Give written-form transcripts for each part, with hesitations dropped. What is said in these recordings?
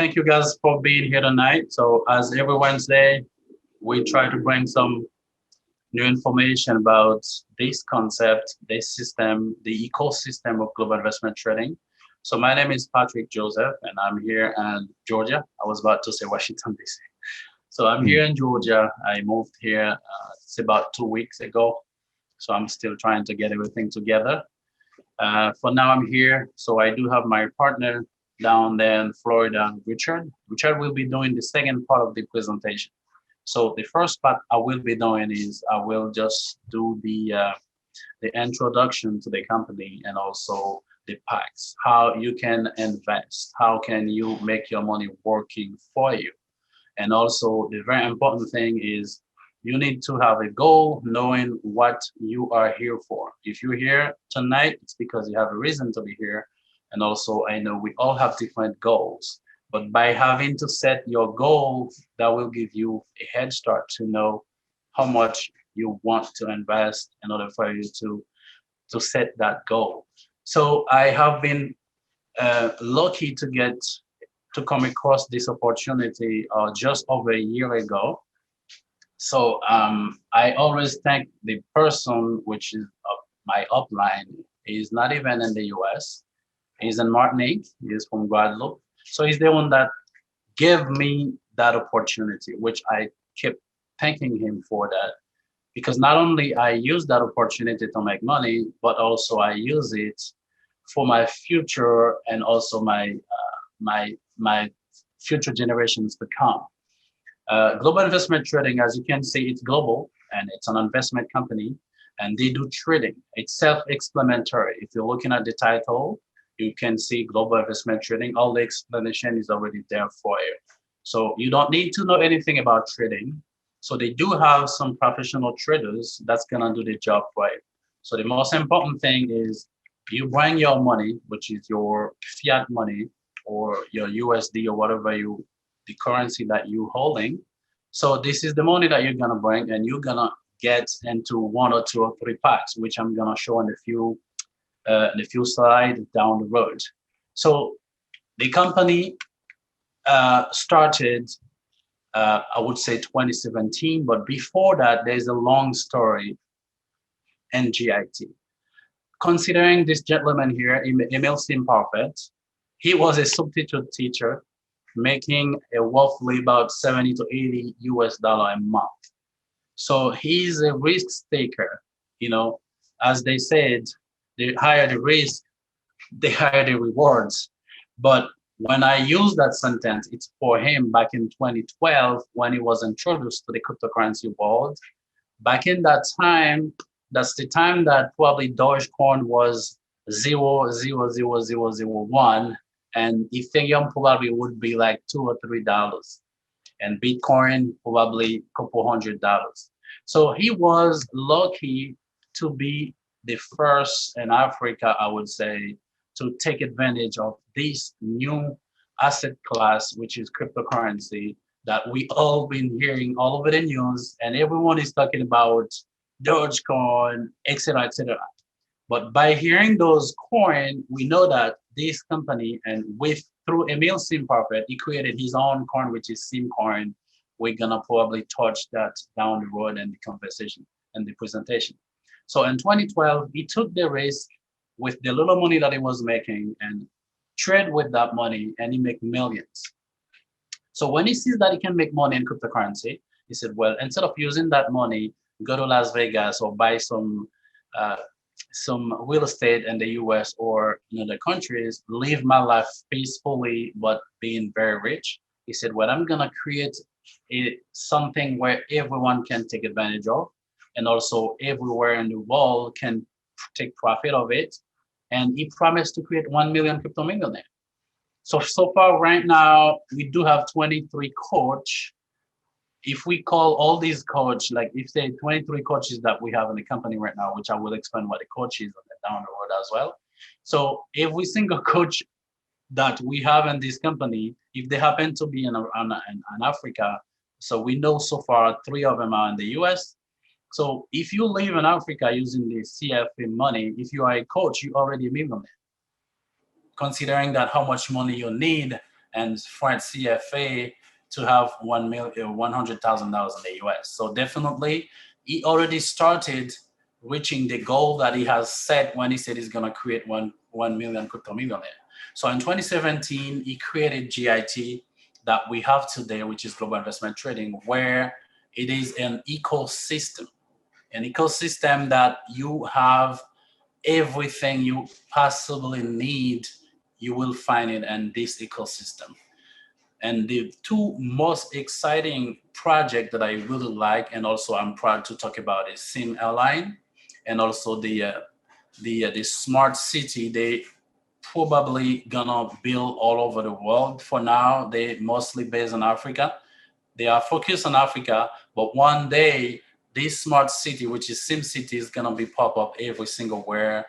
Thank you guys for being here tonight. So, as every Wednesday, we try to bring some new information about this concept, this system, the ecosystem of global investment trading. So, my name is Patrick Joseph, and I'm here in Georgia. I was about to say Washington, D.C. So, I'm here in Georgia. I moved here, it's about 2 weeks ago. So, I'm still trying to get everything together. For now, I'm here. So I do have my partner down there in Florida, Richard. Richard will be doing the second part of the presentation. So the first part I will be doing is I will just do the introduction to the company and also the packs, how you can invest, how can you make your money working for you. And also the very important thing is you need to have a goal, knowing what you are here for. If you're here tonight, it's because you have a reason to be here. And also, I know we all have different goals, but by having to set your goal, that will give you a head start to know how much you want to invest in order for you to set that goal. So I have been lucky to get to come across this opportunity just over a year ago. So I always thank the person which is my upline. He's not even in the US. He's in Martinique. He's from Guadeloupe. So he's the one that gave me that opportunity, which I kept thanking him for that. Because not only I use that opportunity to make money, but also I use it for my future and also my future generations to come. Global investment trading, as you can see, it's global and it's an investment company and they do trading. It's self-explanatory. If you're looking at the title, you can see global investment trading. All the explanation is already there for you. So you don't need to know anything about trading. So they do have some professional traders that's gonna do the job for you. So the most important thing is you bring your money, which is your fiat money or your USD or whatever the currency that you holding. So this is the money that you're gonna bring, and you're gonna get into one or two or three packs, which I'm gonna show in a few slides down the road. So the company started, I would say 2017, but before that, there's a long story in GIT. Considering this gentleman here, Emil Simparfait, he was a substitute teacher making a roughly about 70 to 80 US dollar a month. So he's a risk taker. You know, as they said, the higher the risk, the higher the rewards. But when I use that sentence, it's for him back in 2012 when he was introduced to the cryptocurrency world. Back in that time, that's the time that probably Dogecoin was 0.00001, and Ethereum probably would be like $2 or $3, and Bitcoin probably a couple $100. So he was lucky to be the first in Africa, I would say, to take advantage of this new asset class, which is cryptocurrency, that we all been hearing all over the news, and everyone is talking about Dogecoin, etc., etc. But by hearing those coin, we know that this company and with through Emil Simparfait, he created his own coin, which is Simcoin. We're gonna probably touch that down the road in the conversation and the presentation. So in 2012, he took the risk with the little money that he was making and trade with that money, and he make millions. So when he sees that he can make money in cryptocurrency, he said, well, instead of using that money, go to Las Vegas or buy uh, some real estate in the US or in other countries, live my life peacefully, but being very rich. He said, well, I'm gonna create something where everyone can take advantage of, and also everywhere in the world can take profit of it. And he promised to create 1 million crypto millionaire. So far right now, we do have 23 coach. If we call all these coach, like if say 23 coaches that we have in the company right now, which I will explain what the coach is down the road as well. So every single coach that we have in this company, if they happen to be in Africa, so we know so far 3 of them are in the US. So if you live in Africa using the CFA money, if you are a coach, you already a millionaire. Considering that how much money you need and France CFA to have $100,000 in the US. So definitely, he already started reaching the goal that he has set when he said he's going to create 1 million crypto millionaire. So in 2017, he created GIT that we have today, which is Global Investment Trading, where it is an ecosystem that you have everything you possibly need, you will find it in this ecosystem. And the two most exciting project that I really like, and also I'm proud to talk about, is Sim Airline, and also the smart city. They probably gonna build all over the world. For now, they mostly based in Africa. They are focused on Africa, but one day this smart city, which is Sim City, is gonna be pop up every single where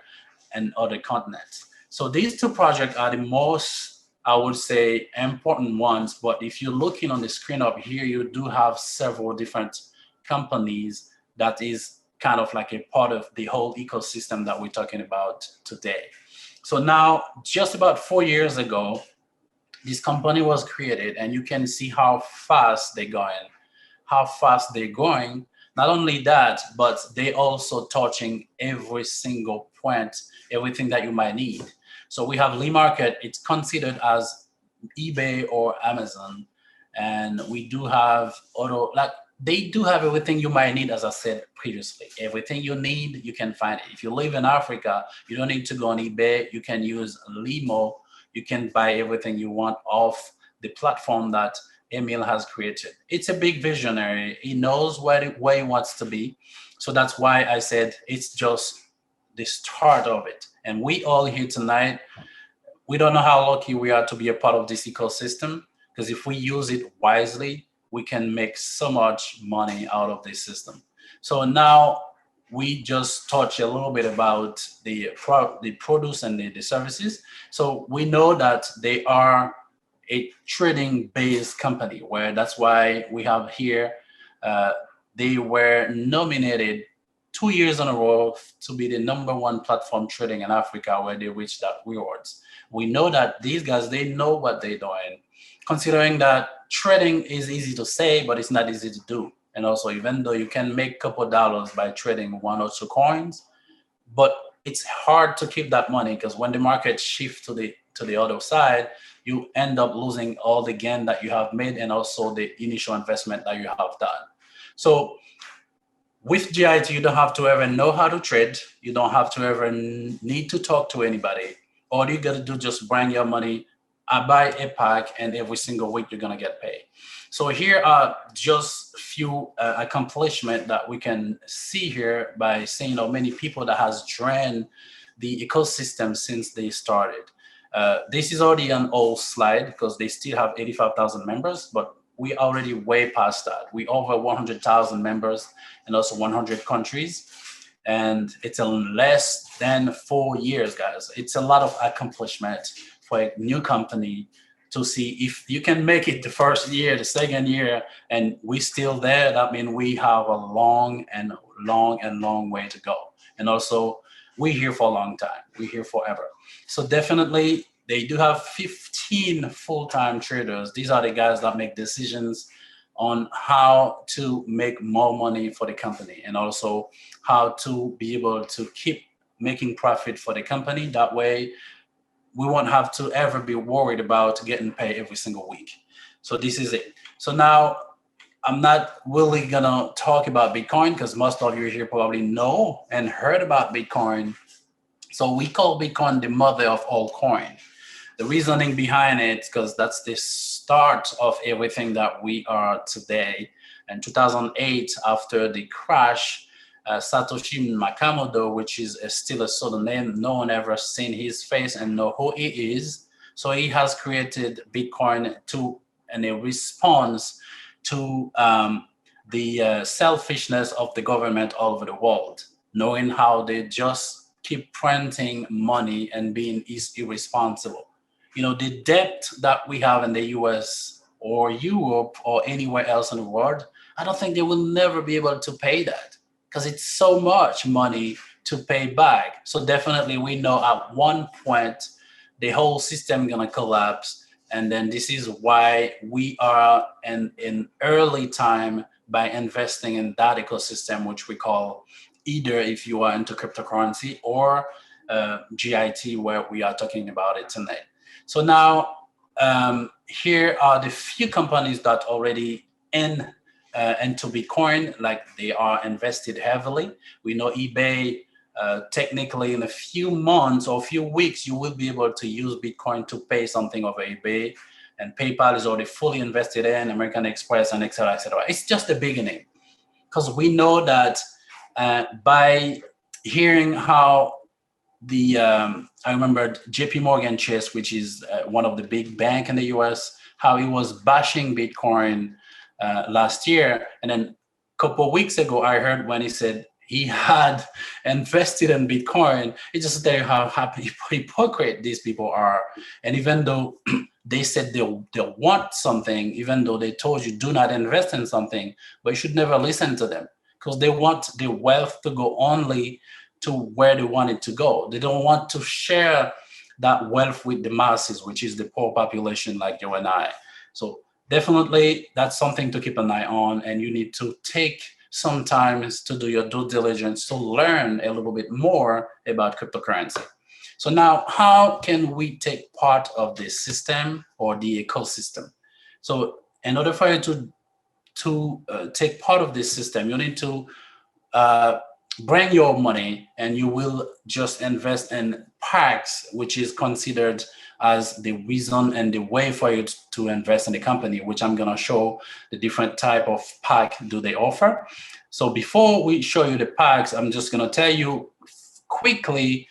and other continents. So these two projects are the most, I would say, important ones. But if you're looking on the screen up here, you do have several different companies that is kind of like a part of the whole ecosystem that we're talking about today. So now, just about 4 years ago, this company was created, and you can see how fast they're going, how fast they're going. Not only that, but they also touching every single point, everything that you might need. So we have Lee Market. It's considered as eBay or Amazon, and we do have auto, like they do have everything you might need. As I said previously, everything you need, you can find it. If you live in Africa, you don't need to go on eBay. You can use Limo. You can buy everything you want off the platform that Emil has created. It's a big visionary. He knows where he wants to be. So that's why I said it's just the start of it. And we all here tonight, we don't know how lucky we are to be a part of this ecosystem, because if we use it wisely, we can make so much money out of this system. So now we just touch a little bit about the produce and the services. So we know that they are a trading based company, where that's why we have here, uh, they were nominated 2 years in a row to be the number one platform trading in Africa, where they reached that rewards. We know that these guys, they know what they're doing, considering that trading is easy to say, but it's not easy to do. And also, even though you can make a couple dollars by trading one or two coins, but it's hard to keep that money, because when the market shifts to the other side, you end up losing all the gain that you have made, and also the initial investment that you have done. So with GIT, you don't have to ever know how to trade. You don't have to ever need to talk to anybody. All you got to do, just bring your money. I buy a pack, and every single week you're gonna get paid. So here are just a few accomplishments that we can see here by seeing how many people that has joined the ecosystem since they started. This is already an old slide, because they still have 85,000 members, but we already way past that. We over 100,000 members, and also 100 countries. And it's in less than 4 years, guys. It's a lot of accomplishment for a new company to see. If you can make it the first year, the second year, and we still there, that means we have a long way to go. And also, we're here for a long time. We're here forever. So definitely, they do have 15 full-time traders. These are the guys that make decisions on how to make more money for the company, and also how to be able to keep making profit for the company. That way, we won't have to ever be worried about getting paid every single week. So this is it. So now, I'm not really gonna talk about Bitcoin, because most of you here probably know and heard about Bitcoin. So we call Bitcoin the mother of all coin. The reasoning behind it, because that's the start of everything that we are today. In 2008, after the crash, Satoshi Nakamoto, which is still a pseudonym, no one ever seen his face and know who he is. So he has created Bitcoin and a response to the selfishness of the government all over the world, knowing how they just keep printing money and being irresponsible. You know, the debt that we have in the US or Europe or anywhere else in the world, I don't think they will never be able to pay that, because it's so much money to pay back. So definitely we know at one point the whole system gonna collapse, And then this is why we are in early time by investing in that ecosystem, which we call either if you are into cryptocurrency or GIT, where we are talking about it tonight. So now here are the few companies that already into Bitcoin, like they are invested heavily. We know eBay, technically in a few months or a few weeks, you will be able to use Bitcoin to pay something over eBay. And PayPal is already fully invested in, American Express, and et cetera, et cetera. It's just the beginning, because we know that by hearing how I remember JP Morgan Chase, which is one of the big bank in the US, how he was bashing Bitcoin last year. And then a couple of weeks ago, I heard when he said he had invested in Bitcoin. It just tells you how hypocrite these people are. And even though they said they want something, even though they told you do not invest in something, but you should never listen to them, because they want the wealth to go only to where they want it to go. They don't want to share that wealth with the masses, which is the poor population like you and I. So definitely that's something to keep an eye on, and you need to take some time to do your due diligence to learn a little bit more about cryptocurrency. So now, how can we take part of the system or the ecosystem? So in order for you to take part of this system, you need to bring your money, and you will just invest in packs, which is considered as the reason and the way for you to invest in the company, which I'm going to show the different type of pack do they offer. So before we show you the packs, I'm just going to tell you quickly,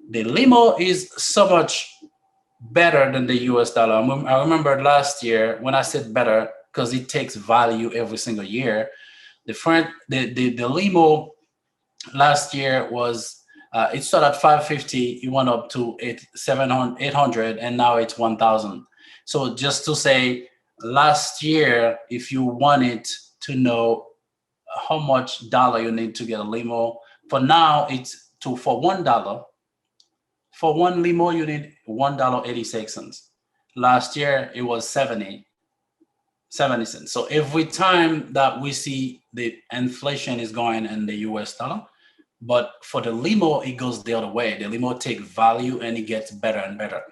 the limo is so much better than the US dollar. I remember last year when I said better, because it takes value every single year. The limo last year was it started at 550, it went up to 800, and now it's 1,000. So just to say, last year, if you wanted to know how much dollar you need to get a limo, for now it's for $1. For one limo, you need $1.86. Last year it was 70 cents. So every time that we see the inflation is going in the US dollar, but for the limo, it goes the other way. The limo take value and it gets better and better.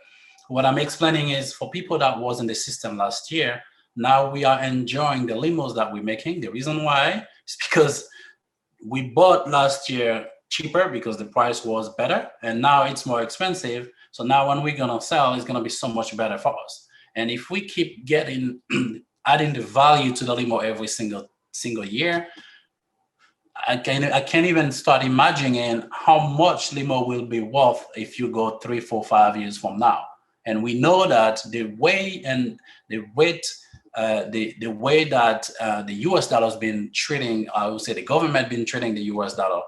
What I'm explaining is for people that was in the system last year, now we are enjoying the limos that we're making. The reason why is because we bought last year cheaper because the price was better, and now it's more expensive. So now when we're gonna sell, it's gonna be so much better for us. And if we keep getting adding the value to the limo every single year, I can't even start imagining how much limo will be worth if you go 3, 4, 5 years from now. And we know that the way and the weight, the way that the US dollar has been treating, I would say the government been treating the US dollar,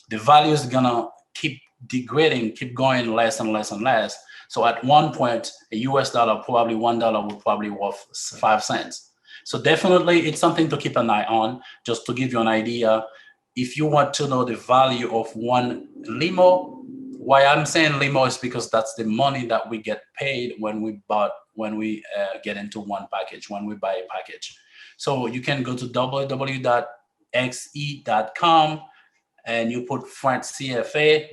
the value is gonna keep degrading, keep going less and less and less. So at one point, a US dollar, probably $1 will probably worth 5 cents. So definitely it's something to keep an eye on. Just to give you an idea, if you want to know the value of one limo, why I'm saying limo is because that's the money that we get paid when we get into one package, when we buy a package. So you can go to www.xe.com and you put France CFA,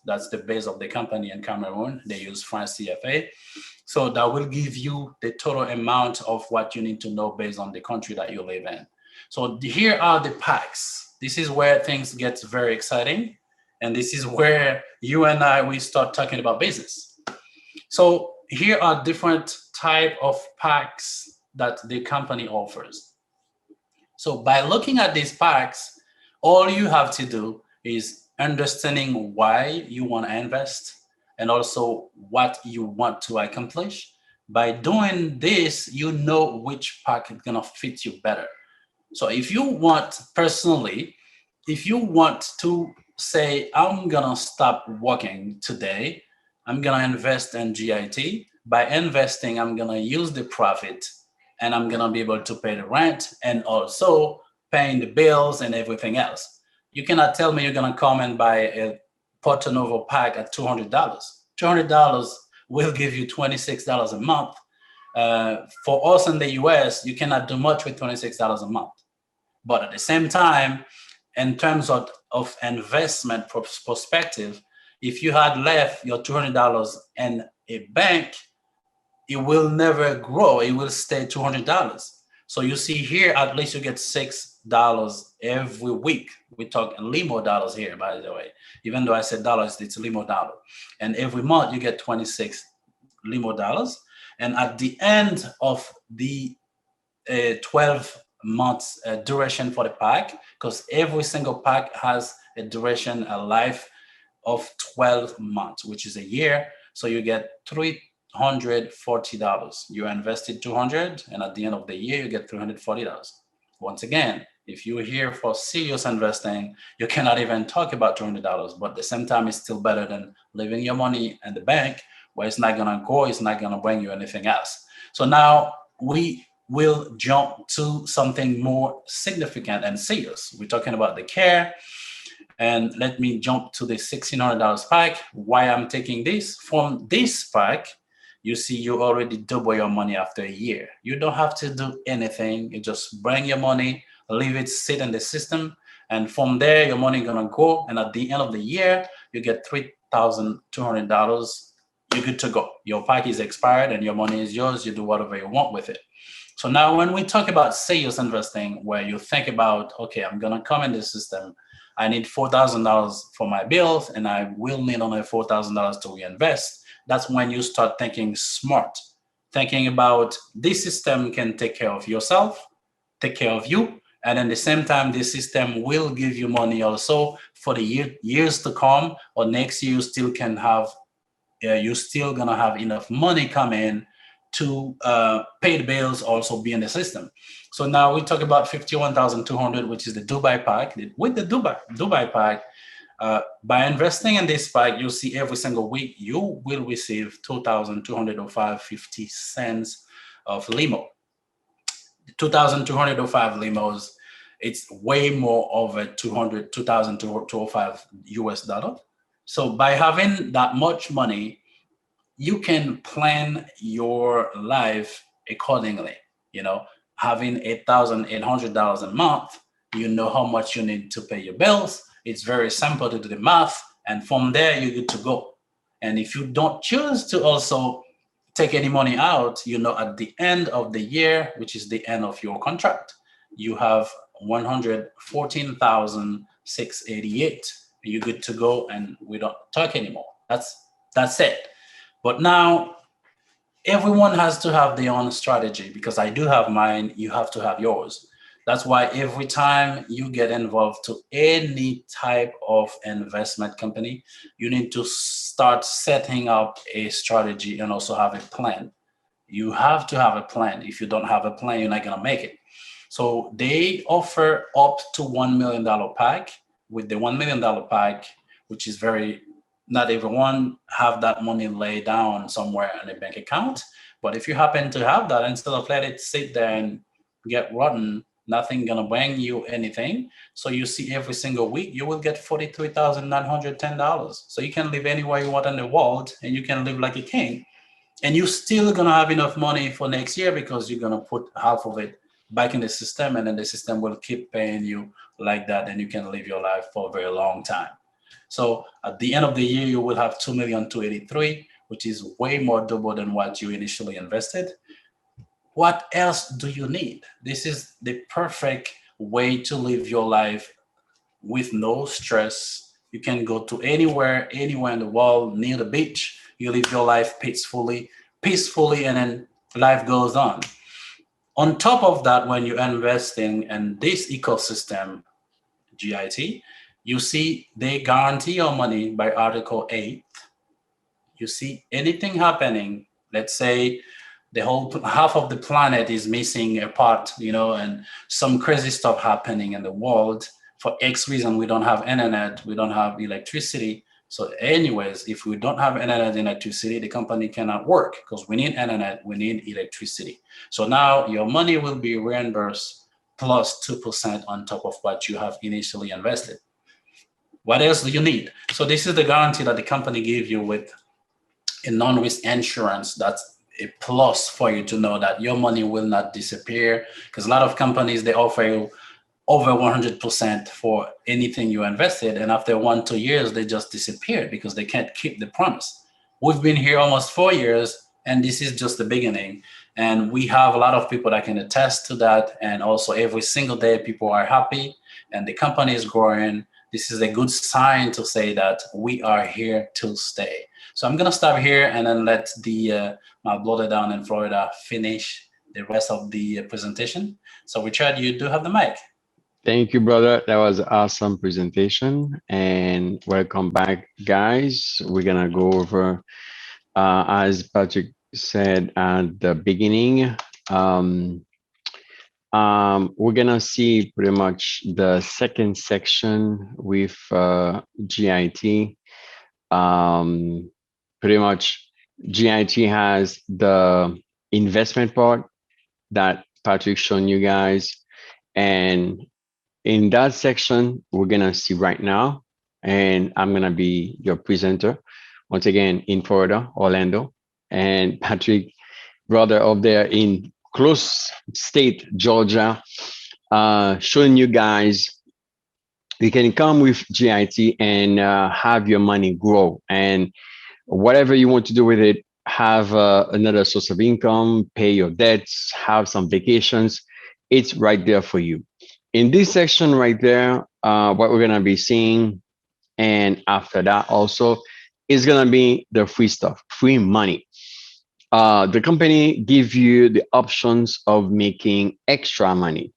that's the base of the company in Cameroon. They use France CFA. So that will give you the total amount of what you need to know based on the country that you live in. So here are the packs. This is where things get very exciting. And this is where you and we start talking about business. So here are different type of packs that the company offers. So by looking at these packs, all you have to do is understanding why you want to invest and also what you want to accomplish. By doing this, you know which pack is going to fit you better. So if you want personally, if you want to say, I'm going to stop working today, I'm going to invest in GIT. By investing, I'm going to use the profit and I'm going to be able to pay the rent and also paying the bills and everything else. You cannot tell me you're going to come and buy a Porto Novo pack at $200. $200 will give you $26 a month For us in the US, you cannot do much with $26 a month. But at the same time, in terms of investment perspective, if you had left your $200 in a bank, it will never grow. It will stay $200. So you see here, at least you get $6 every week. We talk limo dollars here, by the way. Even though I said dollars, it's limo dollar. And every month you get 26 limo dollars. And at the end of the 12 months duration for the pack, because every single pack has a duration, a life of 12 months, which is a year. So you get $340. You invested 200, and at the end of the year, you get $340. Once again, if you're here for serious investing, you cannot even talk about $200, but at the same time, it's still better than leaving your money in the bank where it's not gonna go, it's not gonna bring you anything else. So now we will jump to something more significant and serious. We're talking about the care. And let me jump to the $1,600 pack. Why I'm taking this? From this pack, you see you already double your money after a year. You don't have to do anything. You just bring your money, leave it sit in the system. And from there, your money gonna go. And at the end of the year, you get $3,200. You're good to go. Your pack is expired and your money is yours. You do whatever you want with it. So now when we talk about serious investing, where you think about, okay, I'm gonna come in this system, I need $4,000 for my bills, and I will need only $4,000 to reinvest. That's when you start thinking smart, thinking about this system can take care of yourself, take care of you, and at the same time, this system will give you money also for the years to come, or next year you still can have, you're still gonna have enough money come in to pay the bills, also be in the system. So now we talk about 51,200, which is the Dubai pack. With the Dubai pack, by investing in this pack, you'll see every single week you will receive 2,205.50 cents of limo. 2,205 limos. It's way more over 2,205 US dollar. So by having that much money, you can plan your life accordingly. You know, having $8,800 a month, you know how much you need to pay your bills. It's very simple to do the math, and from there you're good to go. And if you don't choose to also take any money out, you know, at the end of the year, which is the end of your contract, you have 114,688. You're good to go, and we don't talk anymore. That's it. But now everyone has to have their own strategy, because I do have mine, you have to have yours. That's why every time you get involved to any type of investment company, you need to start setting up a strategy and also have a plan. You have to have a plan. If you don't have a plan, you're not gonna make it. So they offer up to $1 million pack. With the $1 million pack, which is very, not everyone have that money laid down somewhere in a bank account. But if you happen to have that, instead of let it sit there and get rotten, nothing gonna bring you anything. So you see every single week, you will get $43,910. So you can live anywhere you want in the world, and you can live like a king. And you're still gonna have enough money for next year, because you're gonna put half of it back in the system, and then the system will keep paying you like that, and you can live your life for a very long time. So at the end of the year, you will have 2,283,000, which is way more double than what you initially invested. What else do you need? This is the perfect way to live your life with no stress. You can go to anywhere in the world, near the beach. You live your life peacefully, and then life goes on. On top of that, when you're investing in this ecosystem, GIT, you see they guarantee your money by Article 8. You see anything happening, let's say the whole half of the planet is missing a part, you know, and some crazy stuff happening in the world. For X reason, we don't have internet, we don't have electricity. So anyways, if we don't have internet and electricity, the company cannot work, because we need internet, we need electricity. So now your money will be reimbursed plus 2% on top of what you have initially invested. What else do you need? So this is the guarantee that the company gives you with a non-risk insurance. That's a plus for you to know that your money will not disappear, because a lot of companies, they offer you over 100% for anything you invested, and after 1 2 years they just disappeared because they can't keep the promise. We've been here almost 4 years, and this is just the beginning, and we have a lot of people that can attest to that. And also every single day people are happy and the company is growing. This is a good sign to say that we are here to stay. So I'm gonna stop here and then let the my brother down in Florida finish the rest of the presentation. So Richard, you do have the mic. Thank you, brother. That was an awesome presentation. And welcome back, guys. We're gonna go over, as Patrick said at the beginning, um, we're gonna see pretty much the second section with GIT. Um, Pretty much, GIT has the investment part that Patrick shown you guys, and in that section, we're gonna see right now, and I'm gonna be your presenter once again in Florida, Orlando, and Patrick, brother up there in close state, Georgia, showing you guys you can come with GIT and have your money grow, and whatever you want to do with it, have another source of income, pay your debts, have some vacations. It's right there for you. In this section right there, what we're gonna be seeing, and after that also, is gonna be the free stuff, free money. The company give you the options of making extra money.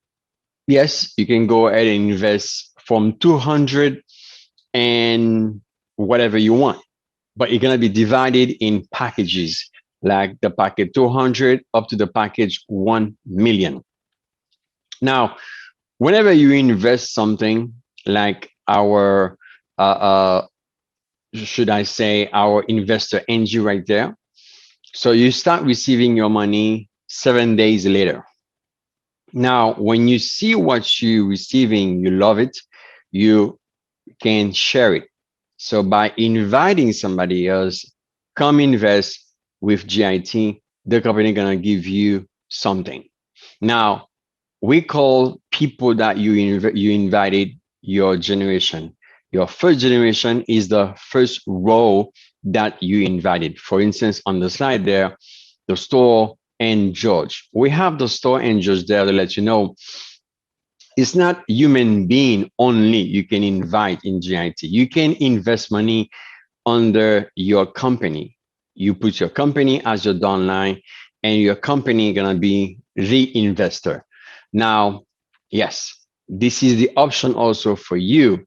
Yes, you can go ahead and invest from 200 and whatever you want, but it's gonna be divided in packages, like the package 200 up to the package 1 million. Now, whenever you invest something like our, uh, should I say, our investor NG right there, so you start receiving your money 7 days later. Now, when you see what you're receiving, you love it, you can share it. So by inviting somebody else, come invest with GIT, the company gonna give you something. Now, we call people that you invited your generation. Your first generation is the first row that you invited. For instance, on the slide there, the store and George. We have the store and George there to let you know it's not human being only you can invite in GIT. You can invest money under your company. You put your company as your downline, and your company gonna be the investor. Now, yes, this is the option also for you,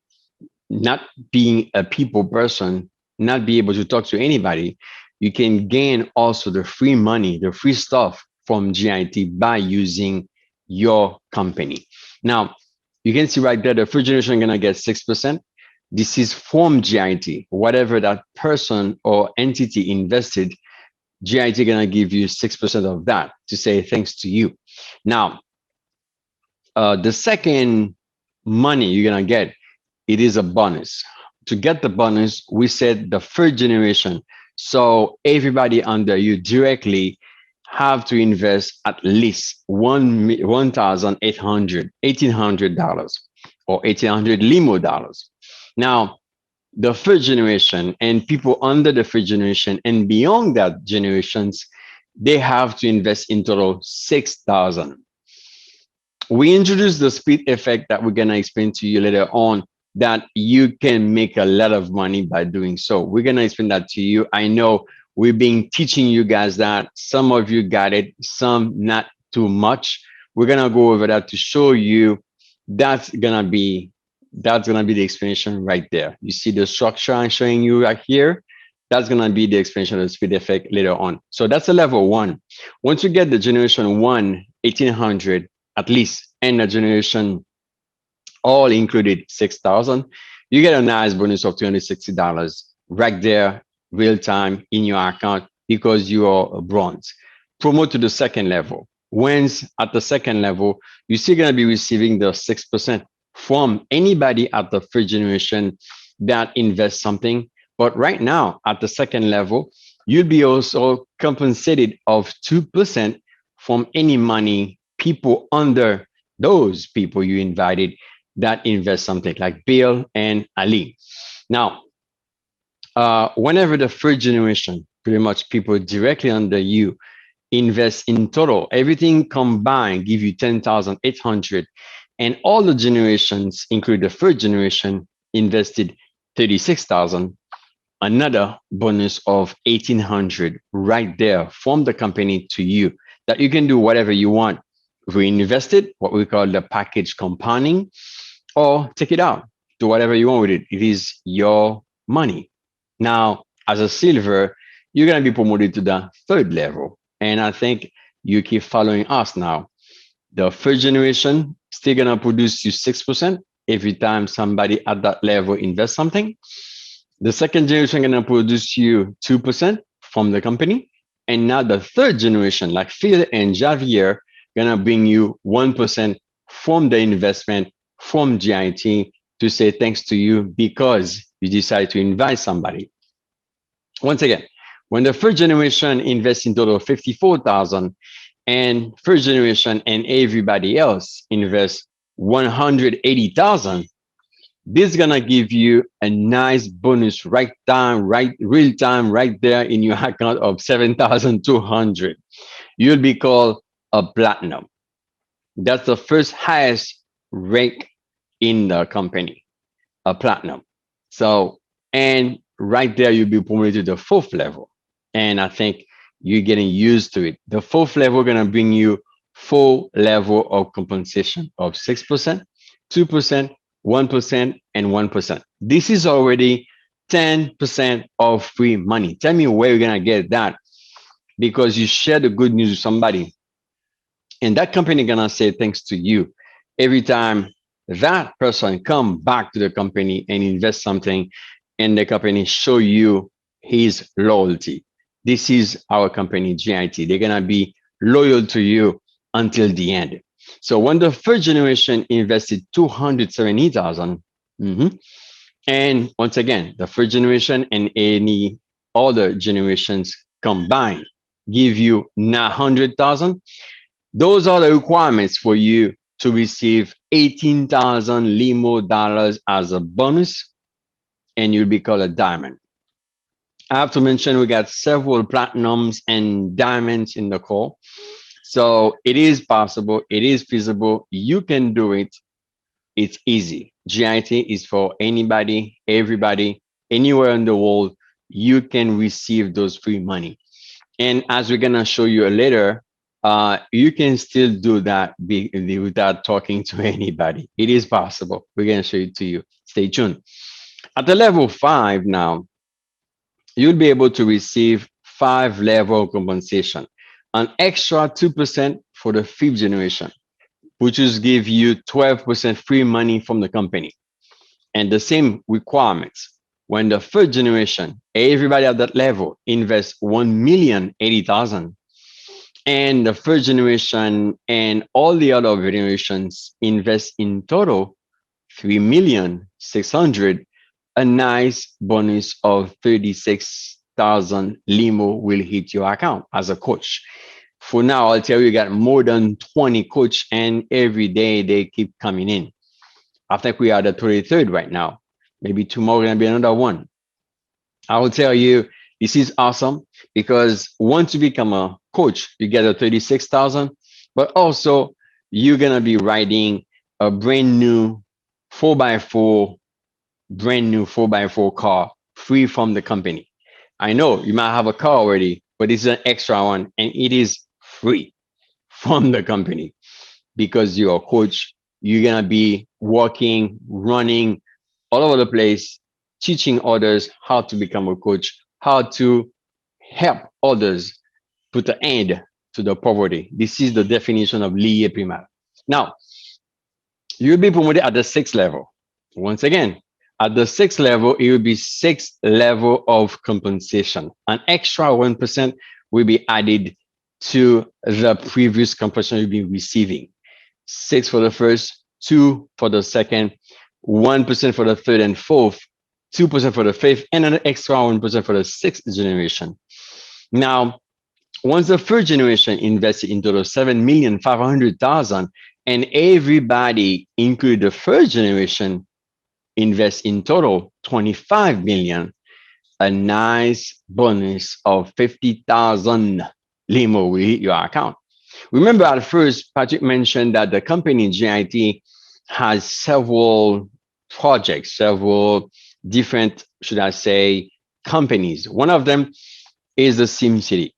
not being a people person, not be able to talk to anybody. You can gain also the free money, the free stuff from GIT by using your company. Now, you can see right there, the first generation gonna get 6%. This is from GIT. Whatever that person or entity invested, GIT gonna give you 6% of that to say thanks to you. Now, the second money you're gonna get, it is a bonus. To get the bonus, we said the first generation. So everybody under you directly have to invest at least $1,800 or 1,800 limo dollars. Now, the first generation and people under the first generation and beyond that generations, they have to invest in total 6,000. We introduced the speed effect that we're gonna explain to you later on, that you can make a lot of money by doing so. We're gonna explain that to you. I know we've been teaching you guys that. Some of you got it, some not too much. We're gonna go over that to show you. That's gonna be the explanation right there. You see the structure I'm showing you right here. That's gonna be the explanation of the speed effect later on. So that's a level one. Once you get the generation one, 1,800 at least, and the generation all included 6,000, you get a nice bonus of $260 right there, real time in your account because you are a bronze. Promote to the second level. Once at the second level, you're still going to be receiving the 6% from anybody at the first generation that invests something. But right now, at the second level, you're going to be receiving 6% from anybody at the first generation that invests something. But right now, at the second level, you're still going to be receiving the 6% from anybody at the first generation that invests something. But right now, at the second level, you're still going to be receiving the 6% from anybody at the first generation that invests something. But right now, at the second level, You'll be also compensated of 2% from any money people under those people you invited that invest something like Bill and Ali. Now, whenever the third generation, pretty much people directly under you, invest in total, everything combined give you 10,800, and all the generations, include the third generation, invested 36,000, another bonus of 1,800 right there from the company to you, that you can do whatever you want. Reinvest it, what we call the package compounding, or take it out, do whatever you want with it. It is your money. Now, as a silver, you're going to be promoted to the third level. And I think you keep following us now. The first generation still going to produce you 6% every time somebody at that level invests something. The second generation going to produce you 2% from the company. And now the third generation, like Phil and Javier, going to bring you 1% from the investment from GIT to say thanks to you because you decide to invite somebody. Once again, when the first generation invests in total 54,000 and first generation and everybody else invests 180,000, this is gonna give you a nice bonus right time, right real time, right there in your account of 7,200. You'll be called a platinum. That's the first highest rank in the company, a platinum. So, and right there, you'll be promoted to the fourth level. And I think you're getting used to it. The fourth level going to bring you full level of compensation of 6%, 2%, 1%, and 1%. This is already 10% of free money. Tell me where you're going to get that, because you share the good news with somebody and that company gonna say thanks to you every time that person come back to the company and invest something, and the company show you his loyalty. This is our company GIT. They're gonna be loyal to you until the end. So when the first generation invested 270,000, and once again, the first generation and any other generations combined give you 900,000. Those are the requirements for you to receive 18,000 limo dollars as a bonus, and you'll be called a diamond. I have to mention we got several platinums and diamonds in the call. So it is possible, it is feasible. You can do it. It's easy. GIT is for anybody, everybody, anywhere in the world. You can receive those free money. And as we're gonna show you later, you can still do that without talking to anybody. It is possible. We're gonna show it to you. Stay tuned. At the level 5 now, you'll be able to receive 5 level compensation, an extra 2% for the fifth generation, which is give you 12% free money from the company. And the same requirements. When the third generation, everybody at that level invests 1,080,000, and the first generation and all the other generations invest in total 3,600,000, a nice bonus of 36,000 limo will hit your account as a coach. For now, I'll tell you, got more than 20 coach, and every day they keep coming in. I think we are the 23rd right now. Maybe tomorrow gonna be another one. I will tell you, this is awesome because once you become a coach, you get a 36,000, but also you're gonna be riding a brand new 4x4, brand new 4x4 car free from the company. I know you might have a car already, but this is an extra one, and it is free from the company because you're a coach. You're gonna be walking, running all over the place, teaching others how to become a coach, how to help others put an end to the poverty. This is the definition of Liyeplimal. Now, you'll be promoted at the 6th level. Once again, at the 6th level, it will be 6th level of compensation. An extra 1% will be added to the previous compensation you'll be receiving. 6 for the first, 2 for the second, 1% for the third and fourth, 2% for the fifth, and an extra 1% for the sixth generation. Now, once the first generation invested into the 7,500,000 and everybody, including the first generation, invest in total 25 million, a nice bonus of 50,000 limo will hit your account. Remember at first, Patrick mentioned that the company GIT has several projects, several different, should I say, companies. One of them is the Sim City,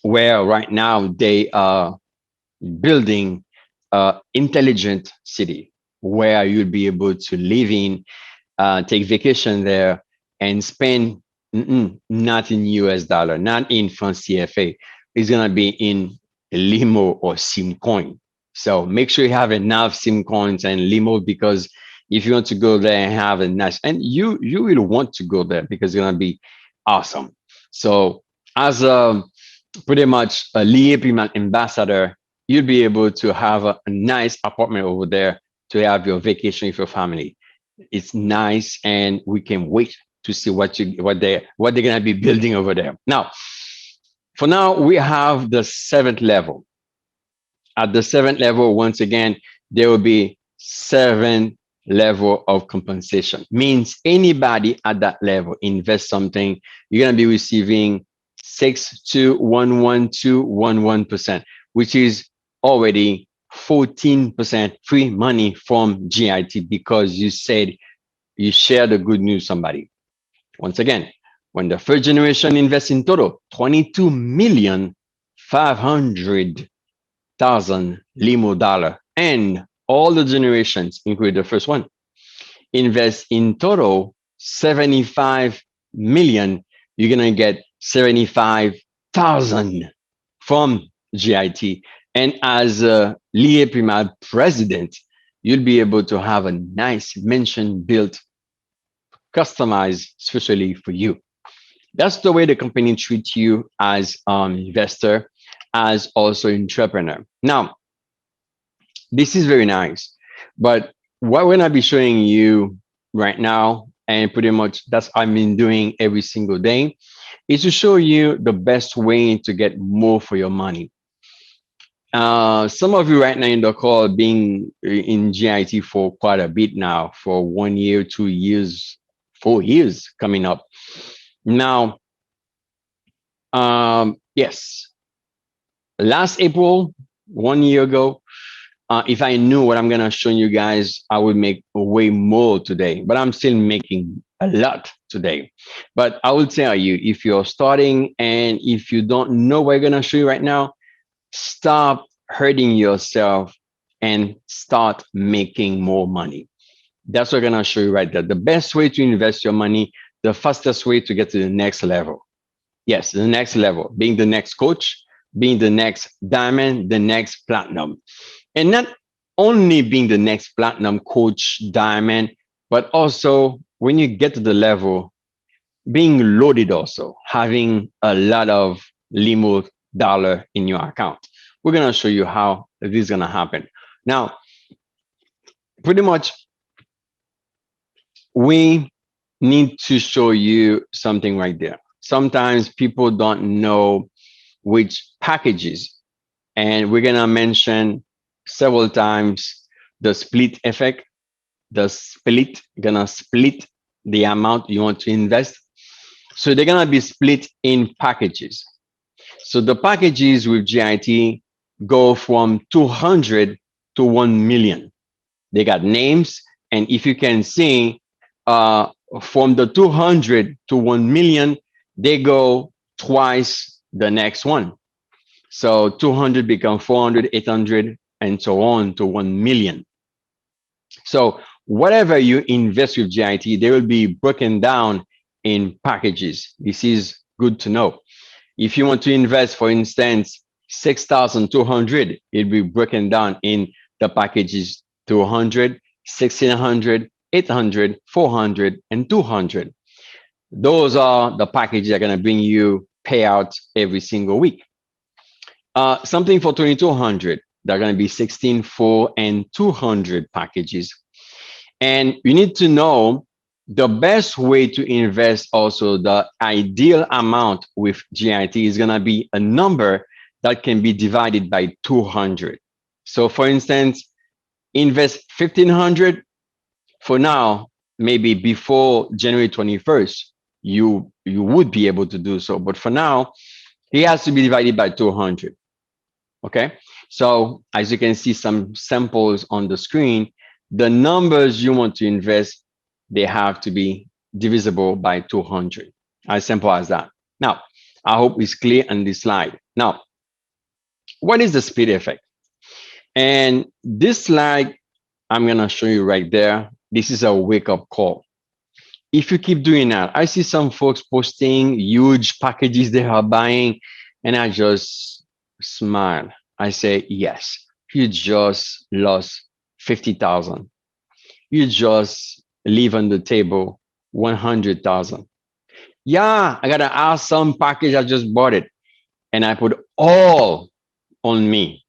where right now they are building an intelligent city where you'll be able to live in, take vacation there, and spend not in US dollar, not in France CFA. It's gonna be in limo or sim coin. So make sure you have enough sim coins and limo, because if you want to go there and have a nice, and you will want to go there because it's gonna be awesome. So as a pretty much a Liyeplimal ambassador, you'll be able to have a nice apartment over there to have your vacation with your family. It's nice, and we can wait to see what they're gonna be building over there. Now, for now, we have the seventh level. At the seventh level, once again, there will be seven level of compensation. Means anybody at that level invest something, you're gonna be receiving 6 to 11211%, which is already 14% free money from GIT because you said you share the good news somebody. Once again, when the first generation invests in total 22,500,000 limo dollar, and all the generations, including the first one, invest in total 75 million, you're gonna get 75,000 from GIT. And as a Liyeplimal president, you'll be able to have a nice mansion built, customized especially for you. That's the way the company treats you as investor, as also entrepreneur. Now, this is very nice, but what we're gonna be showing you right now, and pretty much that's I've been doing every single day, is to show you the best way to get more for your money. Some of you right now in the call being in GIT for quite a bit now, for 1 year, 2 years, 4 years coming up. Now, yes, last April, 1 year ago, if I knew what I'm gonna show you guys, I would make way more today. But I'm still making a lot today. But I will tell you, if you're starting and if you don't know what I'm gonna show you right now, stop hurting yourself and start making more money. That's what I'm gonna show you right there. The best way to invest your money, the fastest way to get to the next level. Yes, the next level, being the next coach, being the next diamond, the next platinum. And not only being the next platinum coach diamond, but also when you get to the level, being loaded also, having a lot of limo dollar in your account. We're gonna show you how this is gonna happen. Now, pretty much we need to show you something right there. Sometimes people don't know which packages, and we're gonna mention several times the split effect. The split gonna split the amount you want to invest. So they're gonna be split in packages. So the packages with GIT go from 200 to 1 million. They got names, and if you can see, uh, from the 200 to 1 million, they go twice the next one. So 200 become 400, 800, and so on to 1 million. So whatever you invest with GIT, they will be broken down in packages. This is good to know. If you want to invest, for instance, 6,200, it'll be broken down in the packages 200, 1,600, 800, 400, and 200. Those are the packages that are going to bring you payouts every single week. Something for 2,200, they're going to be 16, 4, and 200 packages. And you need to know The best way to invest also the ideal amount with GIT is going to be a number that can be divided by 200. So for instance, invest 1500 for now, maybe before January 21st, you would be able to do so. But for now, it has to be divided by 200. Okay. So as you can see some samples on the screen, the numbers you want to invest, they have to be divisible by 200. As simple as that. Now, I hope it's clear on this slide. Now, what is the speed effect? And this slide, I'm going to show you right there. This is a wake up call. If you keep doing that, I see some folks posting huge packages they are buying, and I just smile. I say, yes, you just lost 50,000. You just leave on the table 100,000. Yeah, I got an awesome package. I just bought it and I put all on me.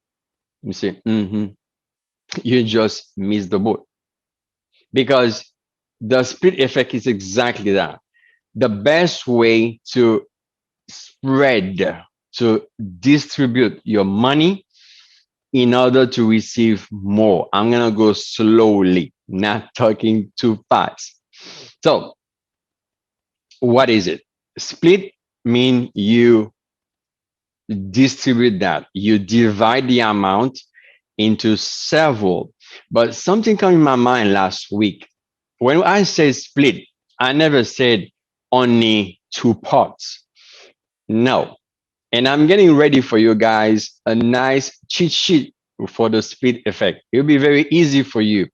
You say, you just missed the boat because the split effect is exactly that. The best way to spread, to distribute your money in order to receive more. I'm going to go slowly, not talking too fast. So, what is it? Split mean you distribute that. You divide the amount into several. But something came in my mind last week. When I say split, I never said only two parts. No. And I'm getting ready for you guys a nice cheat sheet for the split effect. It'll be very easy for you.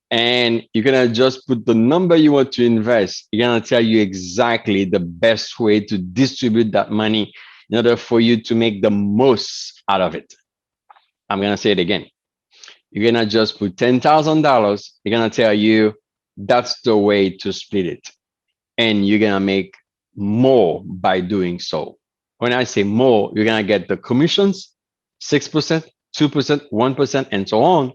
And you're gonna just put the number you want to invest. You're gonna tell you exactly the best way to distribute that money in order for you to make the most out of it. I'm gonna say it again. You're gonna just put $10,000. You're gonna tell you that's the way to split it, and you're gonna make more by doing so. When I say more, you're gonna get the commissions, 6%, 2%, 1%, and so on.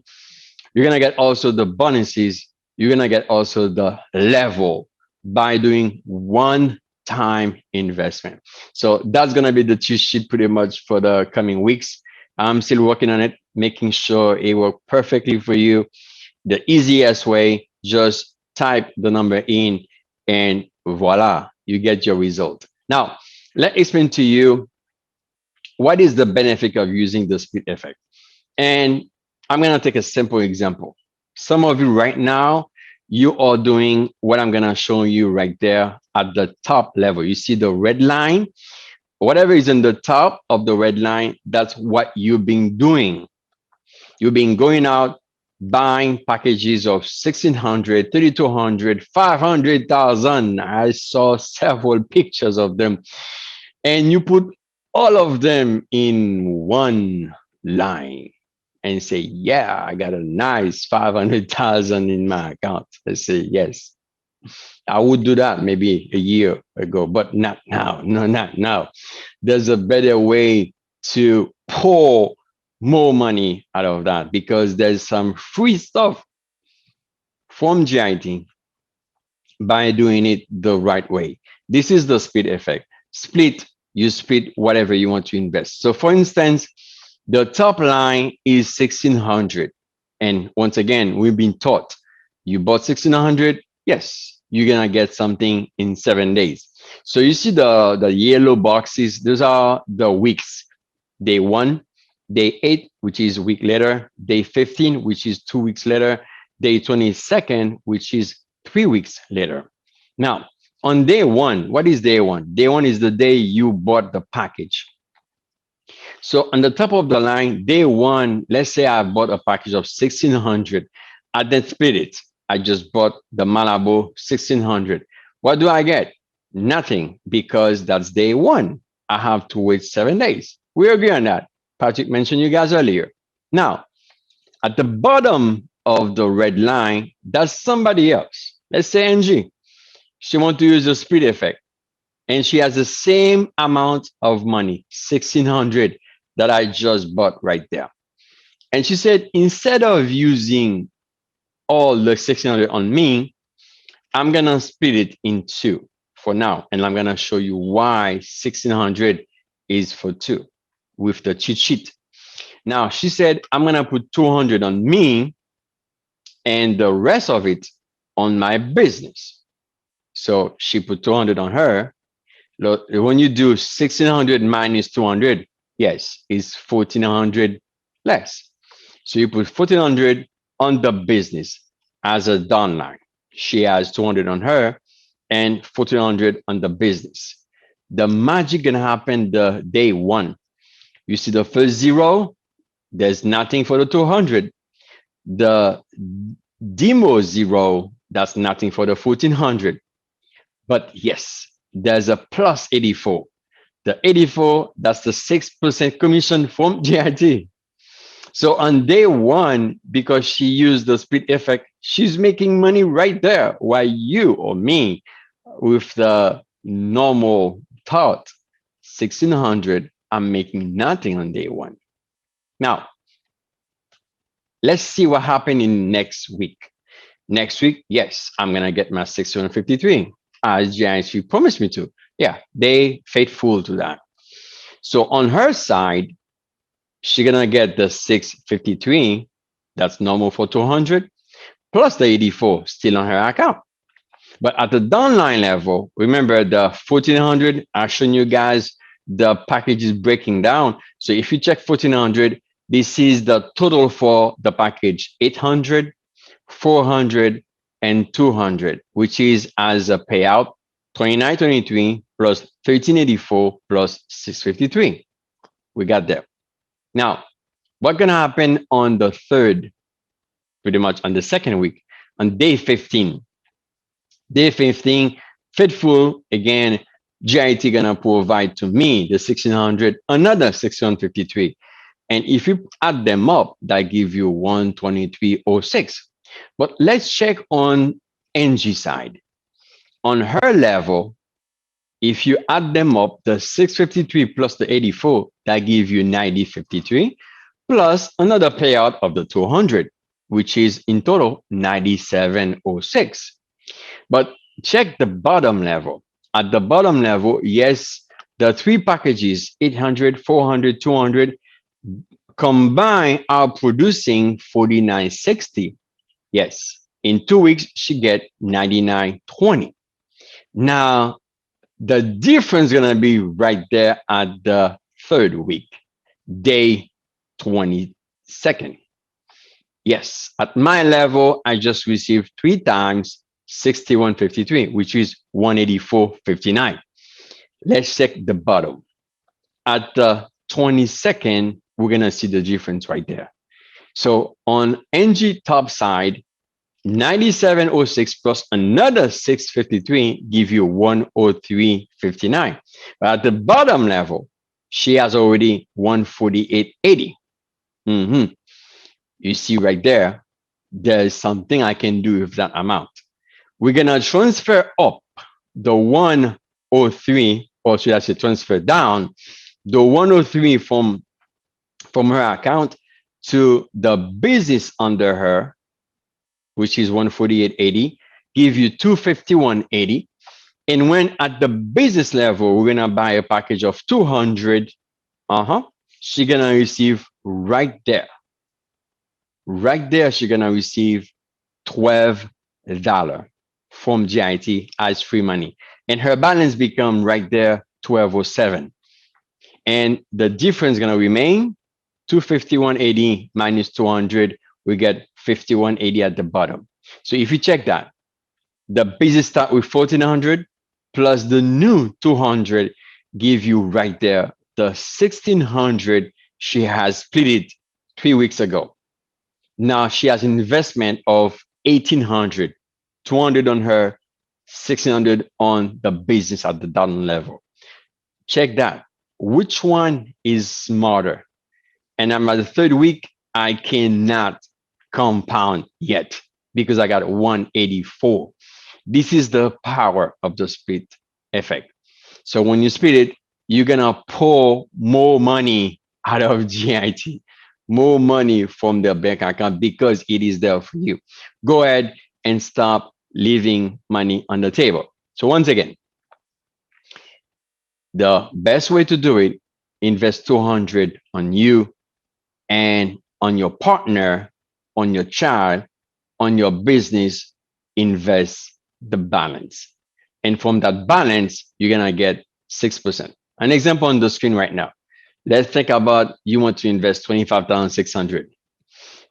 You're gonna get also the bonuses. You're gonna get also the level by doing one time investment. So that's gonna be the cheat sheet pretty much for the coming weeks. I'm still working on it, making sure it works perfectly for you. The easiest way, just type the number in and voila, you get your result. Now, let me explain to you what is the benefit of using the split effect. And I'm going to take a simple example. Some of you right now, you are doing what I'm going to show you right there at the top level. You see the red line? Whatever is in the top of the red line, that's what you've been doing. You've been going out, buying packages of 1,600, 3,200, 500,000. I saw several pictures of them. And you put all of them in one line and say, yeah, I got a nice 500,000 in my account. I say, yes, I would do that maybe a year ago, but not now. No, not now. There's a better way to pour more money out of that because there's some free stuff from GIT by doing it the right way. This is the split effect. Split, you split whatever you want to invest. So for instance, the top line is 1,600. And once again, we've been taught you bought 1,600. Yes, you're going to get something in 7 days. So you see the yellow boxes, those are the weeks. Day 1, day 8, which is a week later, day 15, which is 2 weeks later, day 22nd, which is 3 weeks later. Now, on day 1, what is day 1? Day 1 is the day you bought the package. So on the top of the line, day 1, let's say I bought a package of 1,600. I then split it. I just bought the Malibu 1,600. What do I get? Nothing, because that's day 1. I have to wait 7 days. We agree on that. Patrick mentioned you guys earlier. Now, at the bottom of the red line, that's somebody else. Let's say Angie. She wants to use the split effect. And she has the same amount of money, 1,600, that I just bought right there. And she said, instead of using all the 1,600 on me, I'm gonna split it in two for now, and I'm gonna show you why 1600 is for two with the cheat sheet. Now she said I'm gonna put 200 on me and the rest of it on my business. So she put 200 on her. Look, when you do 1600 minus 200, yes, it's 1400 less. So you put 1400 on the business as a downline. She has 200 on her and 1400 on the business. The magic gonna happen the day one. You see the first zero, there's nothing for the 200. The demo zero, that's nothing for the 1400. But yes, there's a plus 84. The 84, that's the 6% commission from GIT. So on day one, because she used the split effect, she's making money right there. While you or me, with the normal thought, 1600, I'm making nothing on day one. Now, let's see what happened in next week. Next week, yes, I'm gonna get my 653 as GIC promised me to. Yeah, they faithful to that. So on her side, she's gonna get the 653. That's normal for 200 plus the 84 still on her account. But at the downline level, remember the 1400, I've shown you guys the package is breaking down. So if you check 1400, this is the total for the package 800, 400, and 200, which is as a payout 2923 plus 1384 plus 653. We got there. Now, what's gonna happen on the third, pretty much on the second week, on day 15? Day 15, faithful again, GIT gonna provide to me the 1600, another 653. And if you add them up, that give you 123.06. But let's check on NG side. On her level, if you add them up, the 653 plus the 84, that give you 9053 plus another payout of the 200, which is in total 9706. But check the bottom level. At the bottom level, yes, the three packages, 800, 400, 200, combined are producing 4960. Yes, in 2 weeks, she get 9920. Now, the difference is gonna be right there at the third week, day 22nd. Yes, at my level, I just received three times 6153, which is 184.59. Let's check the bottom. At the 22nd, we're gonna see the difference right there. So on NG top side, 9706 plus another 653 give you 103.59. But at the bottom level, she has already 148.80. You see right there, there's something I can do with that amount. We're gonna transfer up the 103, or should I say transfer down the 103 from her account to the business under her, which is 148.80, give you 251.80. And when at the business level, we're gonna buy a package of 200, she's gonna receive right there. Right there, she's gonna receive $12 from GIT as free money. And her balance become right there 1207. And the difference gonna remain 251.80 minus 200, we get 51.80 at the bottom. So if you check that, the business start with 1400 plus the new 200 give you right there the 1600 she has split it 3 weeks ago. Now she has an investment of 1800, 200 on her, 1600 on the business at the down level. Check that. Which one is smarter? And I'm at the third week, I cannot compound yet because I got 184. This is the power of the split effect. So when you split it, you're gonna pull more money out of GIT, more money from their bank account because it is there for you. Go ahead and stop leaving money on the table. So once again, the best way to do it, invest 200 on you and on your partner, on your child, on your business, invest the balance. And from that balance, you're going to get 6%. An example on the screen right now. Let's think about you want to invest 25,600.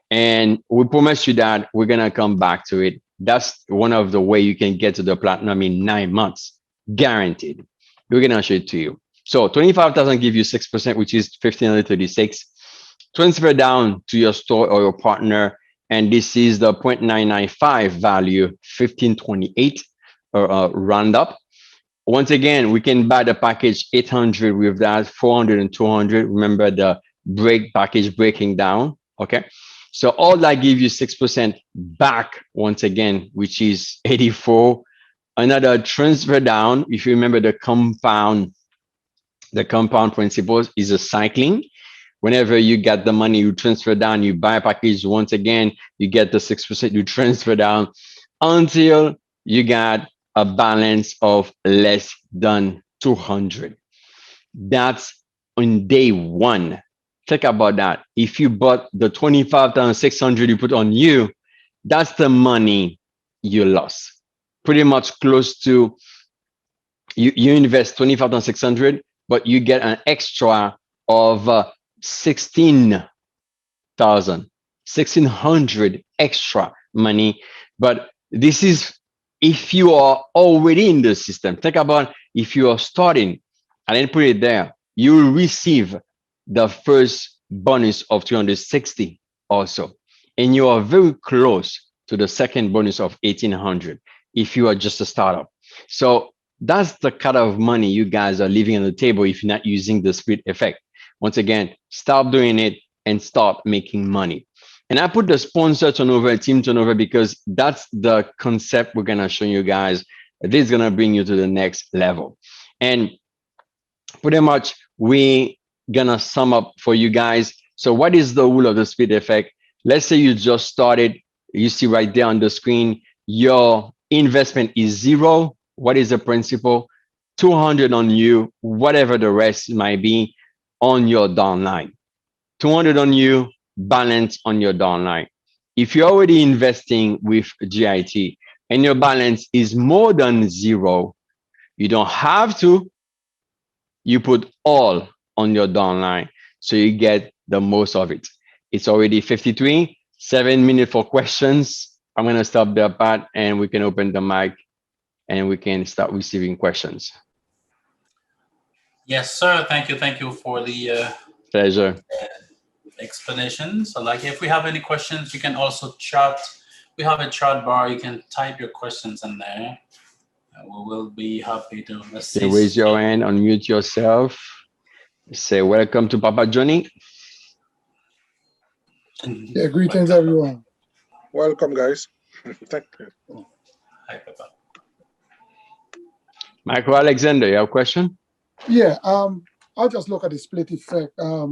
And we promise you that we're going to come back to it. That's one of the way you can get to the platinum in 9 months, guaranteed. We're going to show it to you. So 25,000 give you 6%, which is 1,536. Transfer down to your store or your partner. And this is the 0.995 value, 1528 or round up. Once again, we can buy the package 800 with that, 400 and 200. Remember the break package breaking down. Okay. So all that gives you 6% back once again, which is 84. Another transfer down. If you remember the compound principles is a cycling. Whenever you get the money, you transfer down, you buy a package once again, you get the 6%, you transfer down until you got a balance of less than 200. That's on day one. Think about that. If you bought the 25,600 you put on you, that's the money you lost. Pretty much close to you invest 25,600, but you get an extra of 16,1,600 extra money. But this is if you are already in the system. Think about if you are starting, I didn't put it there, you will receive the first bonus of 260 also. And you are very close to the second bonus of 1,800 if you are just a startup. So that's the kind of money you guys are leaving on the table if you're not using the split effect. Once again, stop doing it and start making money. And I put the sponsor turnover, team turnover, because that's the concept we're going to show you guys. This is going to bring you to the next level. And pretty much we going to sum up for you guys. So what is the rule of the split effect? Let's say you just started. You see right there on the screen, your investment is 0. What is the principle? 200 on you, whatever the rest might be on your downline. 200 on you, balance on your downline. If you're already investing with GIT and your balance is more than 0, you don't have to. You put all on your downline so you get the most of it. It's already 53, 7 minutes for questions. I'm going to stop there, Pat, and we can open the mic and we can start receiving questions. Yes, sir. Thank you. Thank you for the pleasure explanation. So like if we have any questions, you can also chat. We have a chat bar. You can type your questions in there. We will be happy to assist. Raise your hand, unmute yourself. Say welcome to Papa Johnny. Yeah, greetings everyone. Welcome, guys. Thank you. Hi, Papa. Michael Alexander, you have a question? Yeah, I'll just look at the split effect. I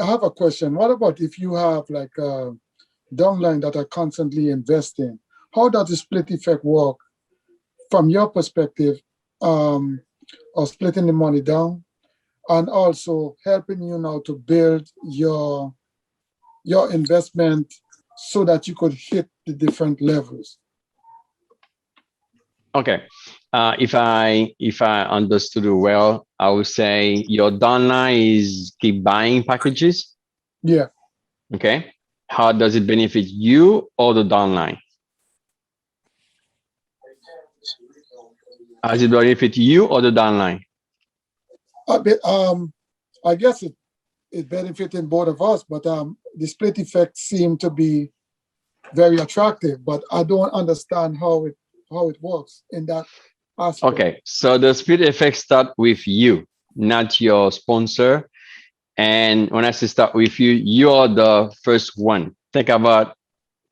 have a question. What about if you have like a downline that are constantly investing? How does the split effect work from your perspective of splitting the money down and also helping you now to build your investment so that you could hit the different levels? Okay. If I understood it well, I would say your downline is keep buying packages. Yeah. Okay. How does it benefit you or the downline? Does it benefit you or the downline? I guess it benefiting both of us, but the split effect seemed to be very attractive, but I don't understand how it works in that aspect. Okay, so the split effect start with you, not your sponsor. And when I say start with you, you're the first one. Think about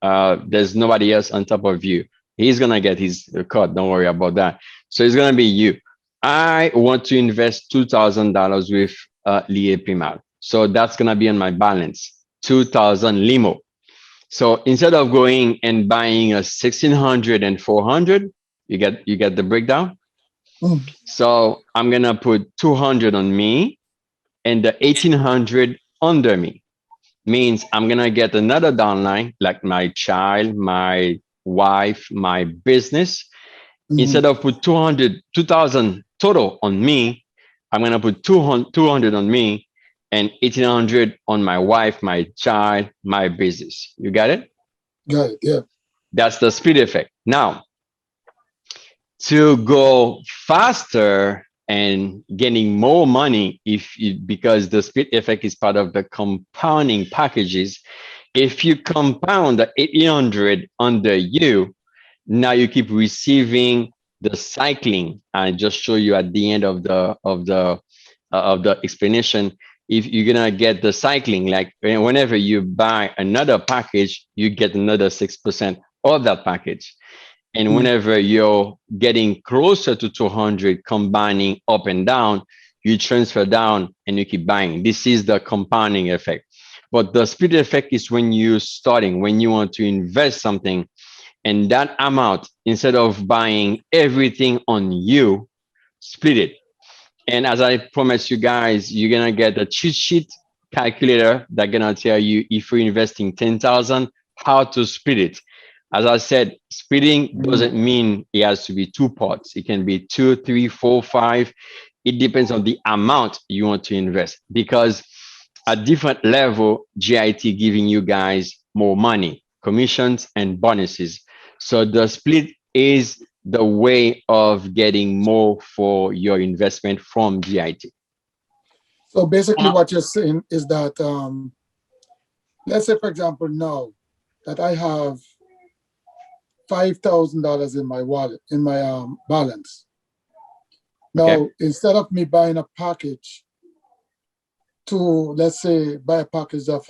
there's nobody else on top of you. He's gonna get his cut. Don't worry about that. So it's gonna be you. I want to invest $2,000 with Liyeplimal. So that's gonna be on my balance, 2,000 limo. So instead of going and buying a 1600 and 400, you get the breakdown. Mm. So I'm gonna put 200 on me and the 1800 under me. Means I'm gonna get another downline like my child, my wife, my business. Mhm. Instead of put 200, 2000 total on me, I'm gonna put 200 on me and 1800 on my wife, my child, my business. You got it? Got it. Yeah. That's the speed effect. Now, to go faster and getting more money because the speed effect is part of the compounding packages. If you compound the 800 under you, now you keep receiving the cycling. I just show you at the end of the explanation. If you're gonna get the cycling, like whenever you buy another package, you get another 6% of that package. And Mm. whenever you're getting closer to 200, combining up and down, you transfer down and you keep buying. This is the compounding effect. But the speed effect is when you're starting, when you want to invest something, and that amount, instead of buying everything on you, split it. And as I promised you guys, you're gonna get a cheat sheet calculator that gonna tell you if you're investing 10,000, how to split it. As I said, splitting doesn't mean it has to be two parts. It can be two, three, four, five. It depends on the amount you want to invest because at different level, GIT giving you guys more money, commissions and bonuses. So the split is the way of getting more for your investment from GIT. So basically, Uh, what you're saying is that, let's say, for example, now that I have $5,000 in my wallet, in my balance. Okay. Now, instead of me buying a package to, let's say, buy a package of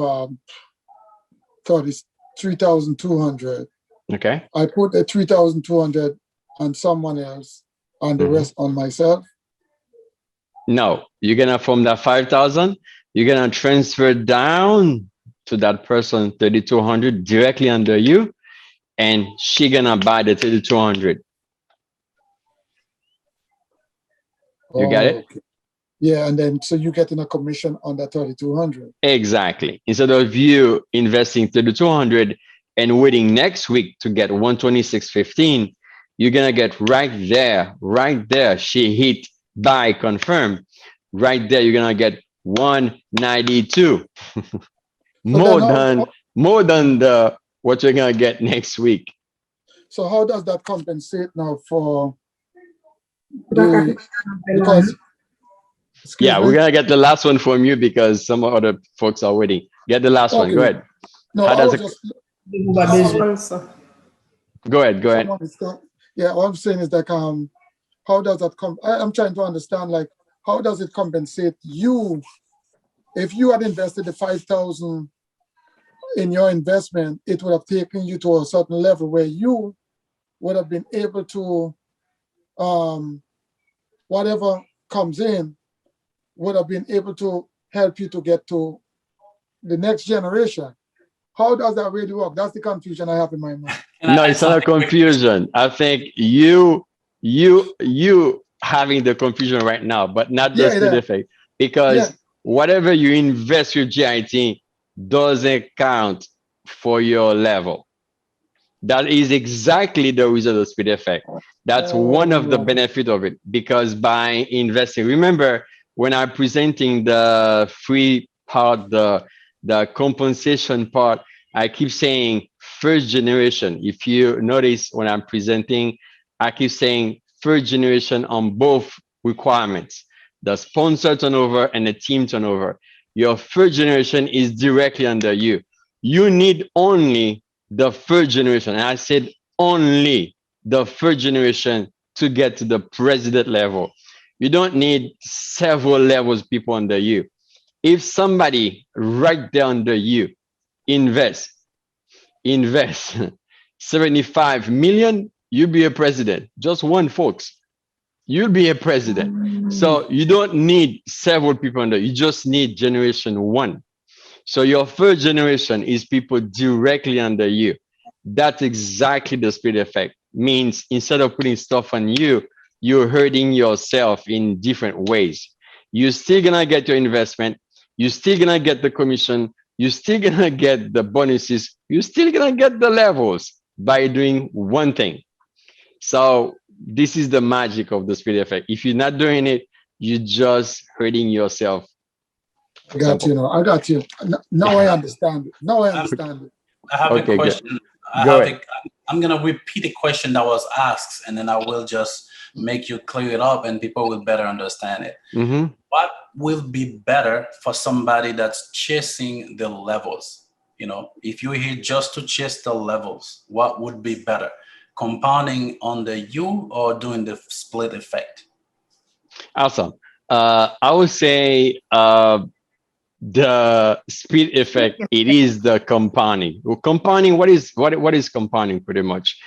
3,200, Okay. I put the 3,200 on someone else, and the Mhm. rest on myself. No, you're gonna from that 5,000, you're gonna transfer down to that person 3,200 directly under you, and she gonna buy the 3,200. You got Oh, it? okay. Yeah, and then so you getting a commission on that 3,200. Exactly. Instead of you investing 3,200 and waiting next week to get 126.15, you're gonna get right there. She hit buy confirm. Right there, you're gonna get 192. So then more than how more than the what you're gonna get next week. so how does that compensate now for the because excuse Yeah, we're me? gonna get the last one from you because some other folks are waiting. Get the last one. Go Okay. ahead. No, How I does was it? just Sponsor. Go ahead. Go ahead. someone is yeah, what I'm saying is like how does that come? I'm trying to understand like how does it compensate you if you had invested the 5,000 in your investment, it would have taken you to a certain level where you would have been able to um whatever comes in would have been able to help you to get to the next generation. How does that really work? That's the confusion I have in my mind. can I No, add it's not a something quick? confusion. I think you having the confusion right now, but not the Yeah, split yeah, effect. yeah. Because whatever you invest your GIT doesn't count for your level. That is exactly the result of speed effect. That's one of the Oh, benefit of it because by investing, remember when I'm presenting the free part, the compensation part, I keep saying first generation. If you notice when I'm presenting, I keep saying first generation on both requirements, the sponsor turnover and the team turnover. Your first generation is directly under you. You need only the third generation. And I said only the third generation to get to the president level. You don't need several levels of people under you. If somebody right there under you invest, invest 75 million, you'll be a president. Just one, folks. You'll be a president. So you don't need several people under you. You just need generation one. So your third generation is people directly under you. That's exactly the split effect. Means instead of putting stuff on you, you're hurting yourself in different ways. You're still gonna get your investment. You're still gonna get the commission. You're still gonna get the bonuses. You're still gonna get the levels by doing one thing. So this is the magic of the split effect. If you're not doing it, you're just hurting yourself. I got Simple. you. No, I got you. Now I understand it. Now I understand it. I have a Okay, good. question. I Go have ahead. a. I'm gonna repeat a question that was asked, and then I will just make you clear it up, and people will better understand it. Mm-hmm. What will be better for somebody that's chasing the levels? If you're here just to chase the levels, what would be better? Compounding on the U or doing the split effect? Awesome. I would say the speed effect. It is the compounding. Well, compounding. What is compounding? Pretty much.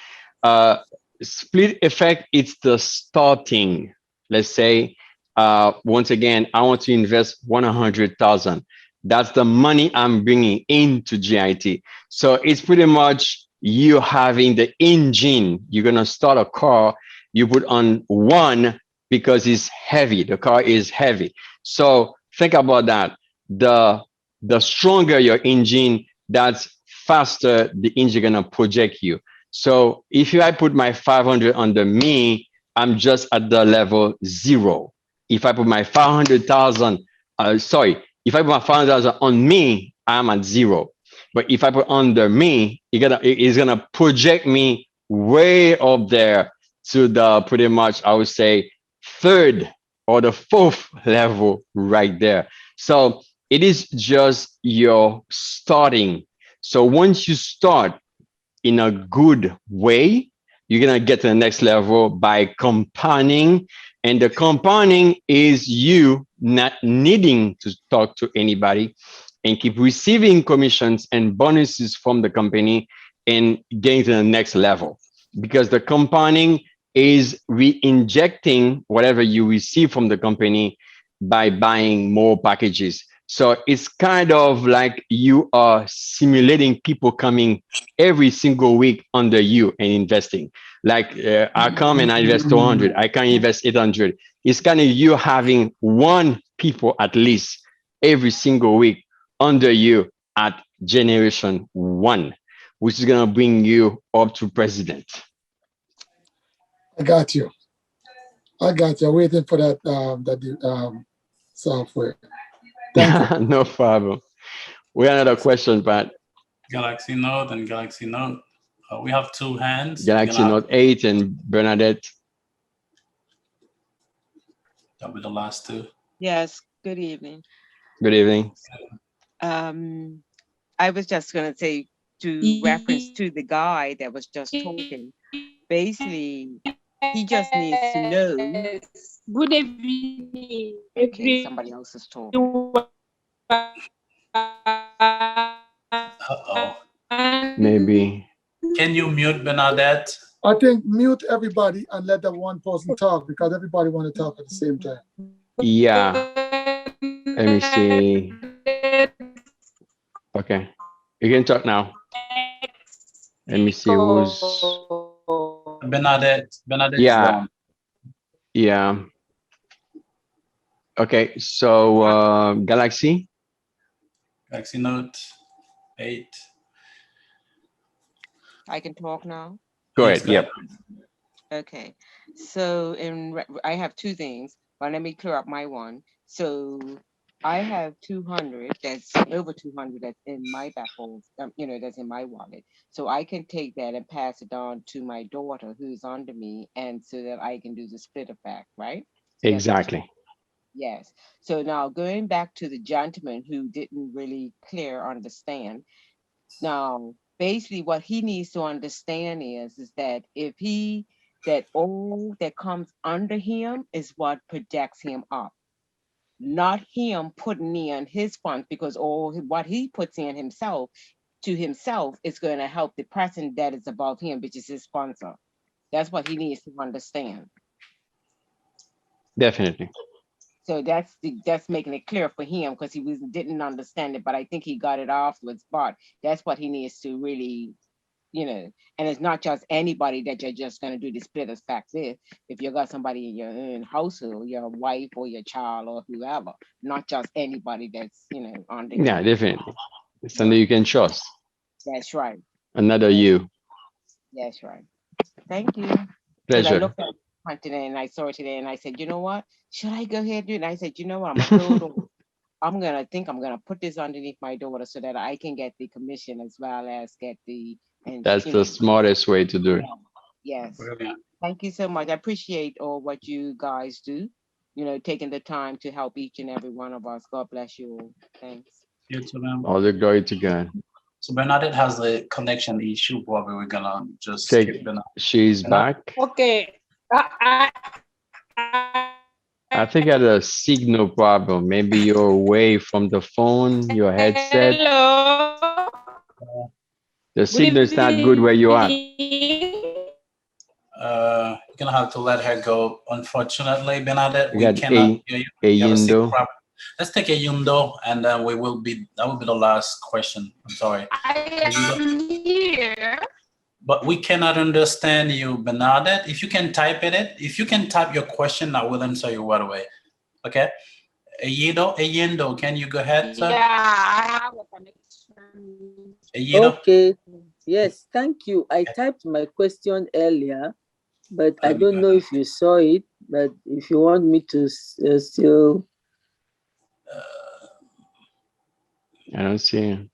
Uh, Split effect. It's the starting. Let's say. Once again, I want to invest 100,000. That's the money I'm bringing into GIT. So it's pretty much you having the engine. You're gonna start a car. You put on one because it's heavy. The car is heavy. So think about that. The the stronger your engine, that's faster the engine gonna project you. So if I put my 500 under me, I'm just at the level zero. If I put my 500,000, if I put my 500,000 on me, I'm at zero. But if I put under me, it's gonna project me way up there to the pretty much I would say third or the fourth level right there. So it is just your starting. So once you start in a good way, you're gonna get to the next level by compounding. And the compounding is you not needing to talk to anybody and keep receiving commissions and bonuses from the company and getting to the next level. Because the compounding is re-injecting whatever you receive from the company by buying more packages. So it's kind of like you are simulating people coming every single week under you and investing. Like I come and I invest 200, I can invest 800. It's kind of you having one people at least every single week under you at generation one, which is gonna bring you up to president. I got you. I got you. Waiting for that software. Thank you. No problem. We have another question, Pat. Galaxy Note and Galaxy Note. We have two hands. We're Galaxy gonna Note 8 and Bernadette. That'll be the last two. Yes, good evening. Good evening. I was just going to say, to reference to the guy that was just talking, basically, he just needs to know. Good evening. Okay, somebody else is talking. Uh-oh. Maybe. Can you mute Bernadette? I think mute everybody and let that one person talk because everybody want to talk at the same time. Yeah. Let me see. Okay. You can talk now. Let me see who's. Bernadette. Bernadette is Yeah. gone. Yeah. Okay. So Galaxy. Galaxy Note 8. I can talk now. Go Yes, ahead. go Yep. Okay, so I have two things, but let me clear up my one. So I have 200, that's over 200 that's in my baffles, that's in my wallet. So I can take that and pass it on to my daughter who's under me, and so that I can do the split effect, right? So that's what Exactly. yes. So now going back to the gentleman who didn't really clear understand. Now, basically what he needs to understand is that that all that comes under him is what projects him up, not him putting in his funds, because all what he puts in himself to himself is going to help the person that is above him, which is his sponsor. That's what he needs to understand. Definitely. So that's making it clear for him because he didn't understand it, but I think he got it afterwards. But that's what he needs to really, and it's not just anybody that you're just going to do the split effect with. If you got somebody in your own household, your wife or your child or whoever, not just anybody that's on the Yeah, hill. definitely. It's something you can trust. That's right. Another you. That's right. Thank you. Because I Pleasure. looked at it today and I saw it today and I said, you know what? Should I go ahead and do it? And I said, you know what? I'm gonna hold on. I'm gonna put this underneath my daughter so that I can get the commission as well as get the That's the smartest way to do it. Yes. Brilliant. Thank you so much. I appreciate all what you guys do. Taking the time to help each and every one of us. God bless you all. Thanks. You too, ma'am. All the glory to God. So Bernadette has a connection issue. Probably we're gonna just Take, skip Bernadette. she's back. Okay. I think I had a signal problem. Maybe you're away from the phone, your headset. Hello. The Good signal is not good where you are. evening. You're gonna have to let her go. Unfortunately, Bernadette, You we got cannot hear you. You have a signal Yindo. problem. Let's take a Yundo, and then that will be the last question. I'm sorry. I Yundo. am here. But we cannot understand you, Bernadette. If you can type if you can type your question, I will answer you right away. Okay? Yindo, can you go ahead, sir? Yeah, I have a connection. Yindo? Okay. Yes, thank you. I typed my question earlier, but I don't know if you saw it. But if you want me to still. I don't see.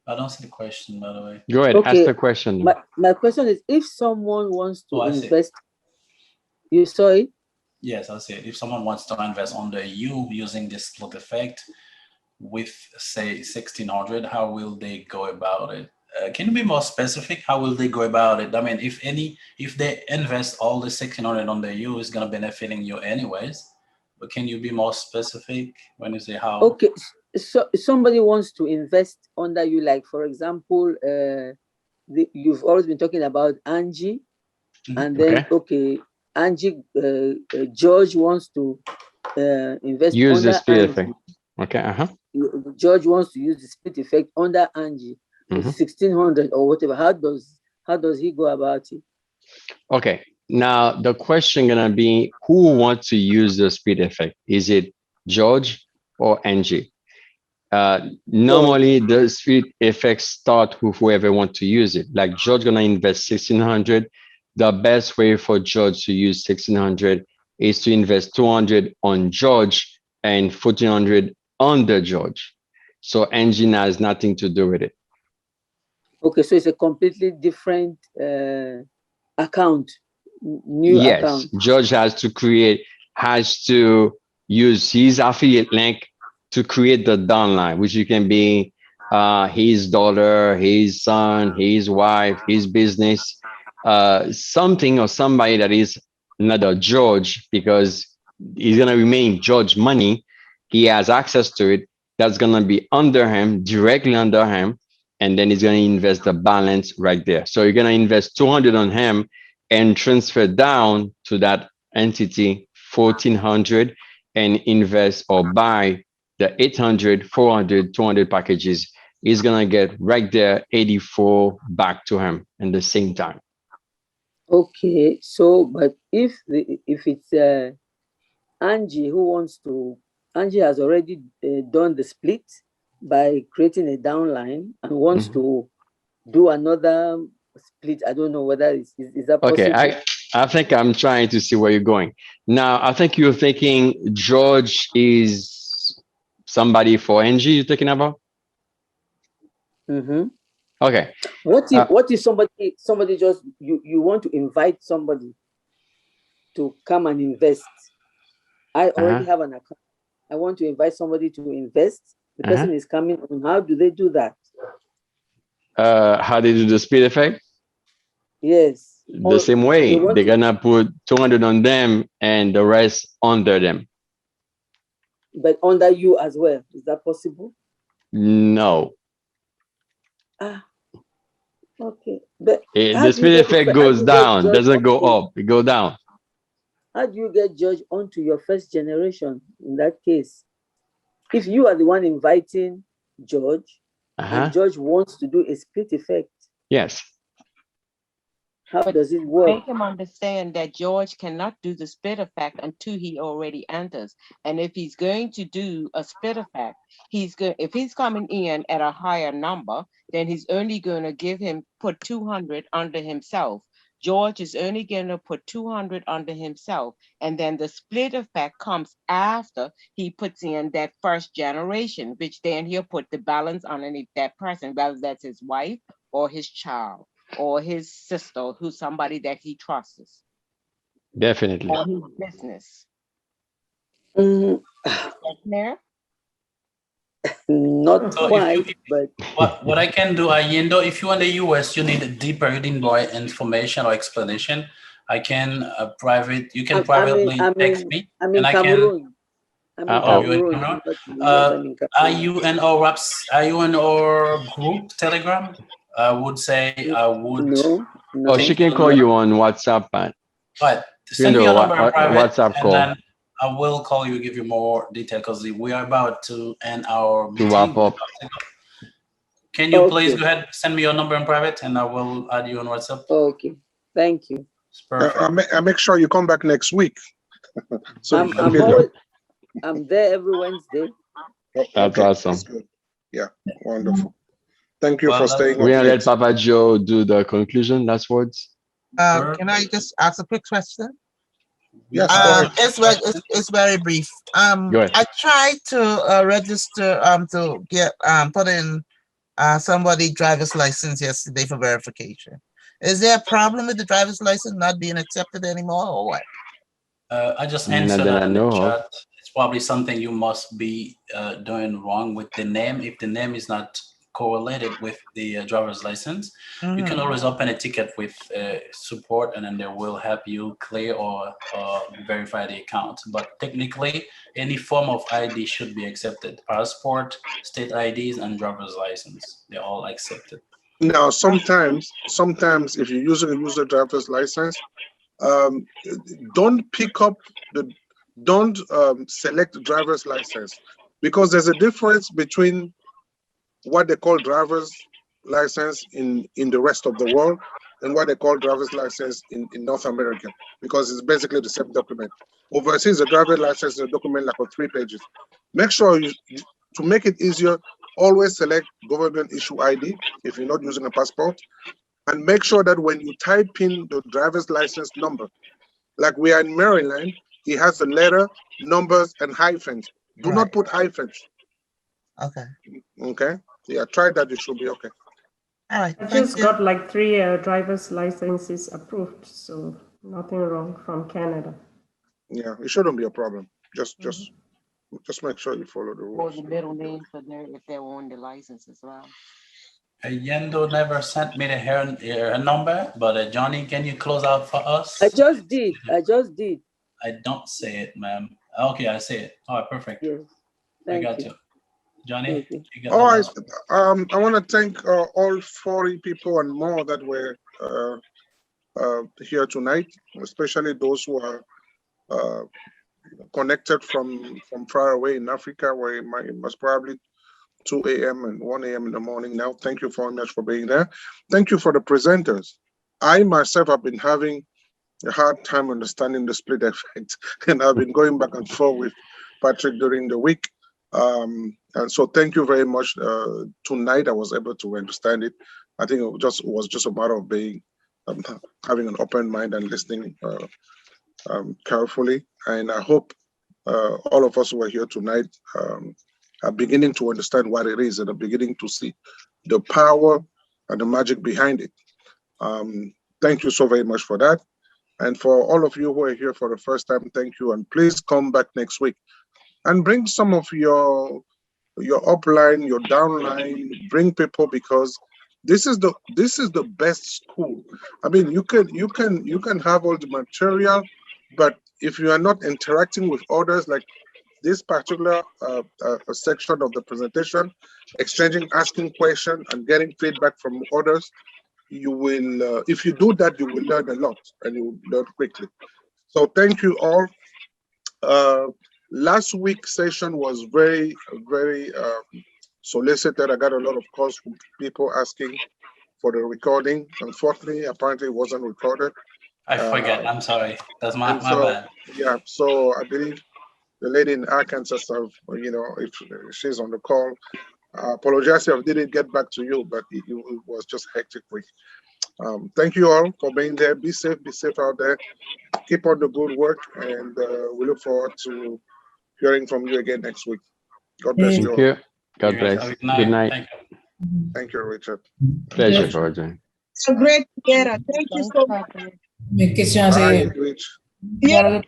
I don't see the question, by the way. Go ahead, Okay. ask the question. My question is, if someone wants to I see. invest, you saw it? Yes, I see it. If someone wants to invest under you using this split effect with, say, 1600, how will they go about it? Can you be more specific? How will they go about it? I mean, if they invest all the 1600 under you, it's gonna benefiting you anyways. But can you be more specific when you say how? Okay, so somebody wants to invest under you, like for example, you've always been talking about Angie, and then Angie, George wants to invest use under the split Angie. effect. Okay. George wants to use the split effect under Angie, 1600 or whatever. How does he go about it? Okay. Now the question gonna be, who wants to use the split effect? Is it George or Angie? Normally the split effect start with whoever want to use it. Like George gonna invest 1600. The best way for George to use 1600 is to invest 200 on George and 1400 under George. So Angie has nothing to do with it. Okay, so it's a completely different account, new account. George has to use his affiliate link to create the downline, which you can be his daughter, his son, his wife, his business, something or somebody that is not a George, because he's gonna remain George money. He has access to it. That's gonna be under him, directly under him, and then he's gonna invest the balance right there. So you're gonna invest 200 on him and transfer down to that entity 1400 and invest or buy the 800, 400, 200 packages. He's gonna get right there 84 back to him in the same time. Okay, so but if it's Angie who wants to, Angie has already done the split by creating a downline and wants to do another split. I don't know whether is that possible. Okay, I think I'm trying to see where you're going. Now, I think you're thinking George is somebody for Angie you're thinking about? Okay. What if somebody just you want to invite somebody to come and invest? I already have an account. I want to invite somebody to invest. The person is coming on. How do they do that? How they do the split effect? Yes. The same way. They're gonna put 200 on them and the rest under them. But under you as well. Is that possible? No. Okay. But the split effect goes down, doesn't go up. It goes down. how do you get George onto your first generation in that case? If you are the one inviting George, and George wants to do a split effect, Yes. how But does it work? make him understand that George cannot do the split effect until he already enters. And if he's going to do a split effect, if he's coming in at a higher number, then he's only going to put 200 under himself. George is only going to put 200 under himself. And then the split effect comes after he puts in that first generation, which then he'll put the balance underneath that person, whether that's his wife or his child, or his sister, who's somebody that he trusts, Definitely. or his business. Mm, That's there. not So quite, but what I can do, Yendo, if you're in the US, you need deeper, you need more information or explanation. I can you can privately text me, I'm in and I can. Cameroon. I'm in Oh, you're in Cameroon. Cameroon? I'm in Are Cameroon. you in our Are you in our group Telegram? I would say I would. No. Oh, she can call you on WhatsApp, Pat. But You send can me do your a number in private, WhatsApp and call then I will call you, give you more detail, because we are about to end our to meeting. wrap up. Can you please go ahead, send me your number in private, and I will add you on WhatsApp. Okay, thank you. It's perfect. I'll make sure you come back next week. So I'm there every Wednesday. That's awesome. That's good. Yeah, wonderful. Thank you for staying We're up gonna let late. Papa Joe do the conclusion, last words. Can I just ask a quick question? Yes, it's very brief. Go ahead. I tried to register to get put in somebody driver's license yesterday for verification. Is there a problem with the driver's license not being accepted anymore, or what? I just Not answered that that I in the know of. chat. It's probably something you must be doing wrong with the name. If the name is not correlated with the driver's license, you can always open a ticket with support, and then they will help you clear or verify the account. But technically, any form of ID should be accepted. Passport, state IDs, and driver's license, they're all accepted. Now, sometimes if you're using a user driver's license, don't select driver's license, because there's a difference between what they call driver's license in the rest of the world and what they call driver's license in North America, because it's basically the same document. Overseas, a driver's license is a document like on 3 pages. Make sure to make it easier, always select government issue ID if you're not using a passport, and make sure that when you type in the driver's license number, like we are in Maryland, he has a letter, numbers, and hyphens. Do not put hyphens. Okay. Okay. Yeah, try that. You should be okay. All right. I just got like 3 driver's licenses approved, so nothing wrong from Canada. Yeah, it shouldn't be a problem. Just make sure you follow the Or rules. the middle name for there if they're on the license as well. Yendo never sent me her number, but Johnny, can you close out for us? I just did. I don't see it, ma'am. Okay, I see it. All right, perfect. Yes. I got you. Johnny, you got all right. I want to thank all 40 people and more that were here tonight, especially those who are connected from far away in Africa, where it must probably 2 a.m. and 1 a.m. in the morning now. Thank you very much for being there. Thank you for the presenters. I myself have been having a hard time understanding the split effect, and I've been going back and forth with Patrick during the week. And so thank you very much. Tonight I was able to understand it. I think it was just a matter of being having an open mind and listening carefully. And I hope all of us who are here tonight are beginning to understand what it is and are beginning to see the power and the magic behind it. Thank you so very much for that. And for all of you who are here for the first time, thank you. And please come back next week and bring some of your upline, your downline, bring people, because this is the best school. I mean, you can have all the material, but if you are not interacting with others, like this particular section of the presentation, asking questions and getting feedback from others, you will, if you do that, you will learn a lot and you will learn quickly. So thank you all. Last week's session was very solicited. I got a lot of calls from people asking for the recording. Unfortunately, apparently it wasn't recorded. I forget. I'm sorry. That's my so, bad. Yeah, so I believe the lady in Arkansas, if she's on the call, I apologize if I didn't get back to you, but it was just hectic week. Thank you all for being there. Be safe out there. Keep on the good work, and we look forward to hearing from you again next week. God bless you Thank all. you. God Have bless. a good Good night. night. Thank you. Thank you, Richard. Pleasure for joining. So great together. Thank you so much. Thanks, Mes questions, Bye, c'est... Rich. Yeah.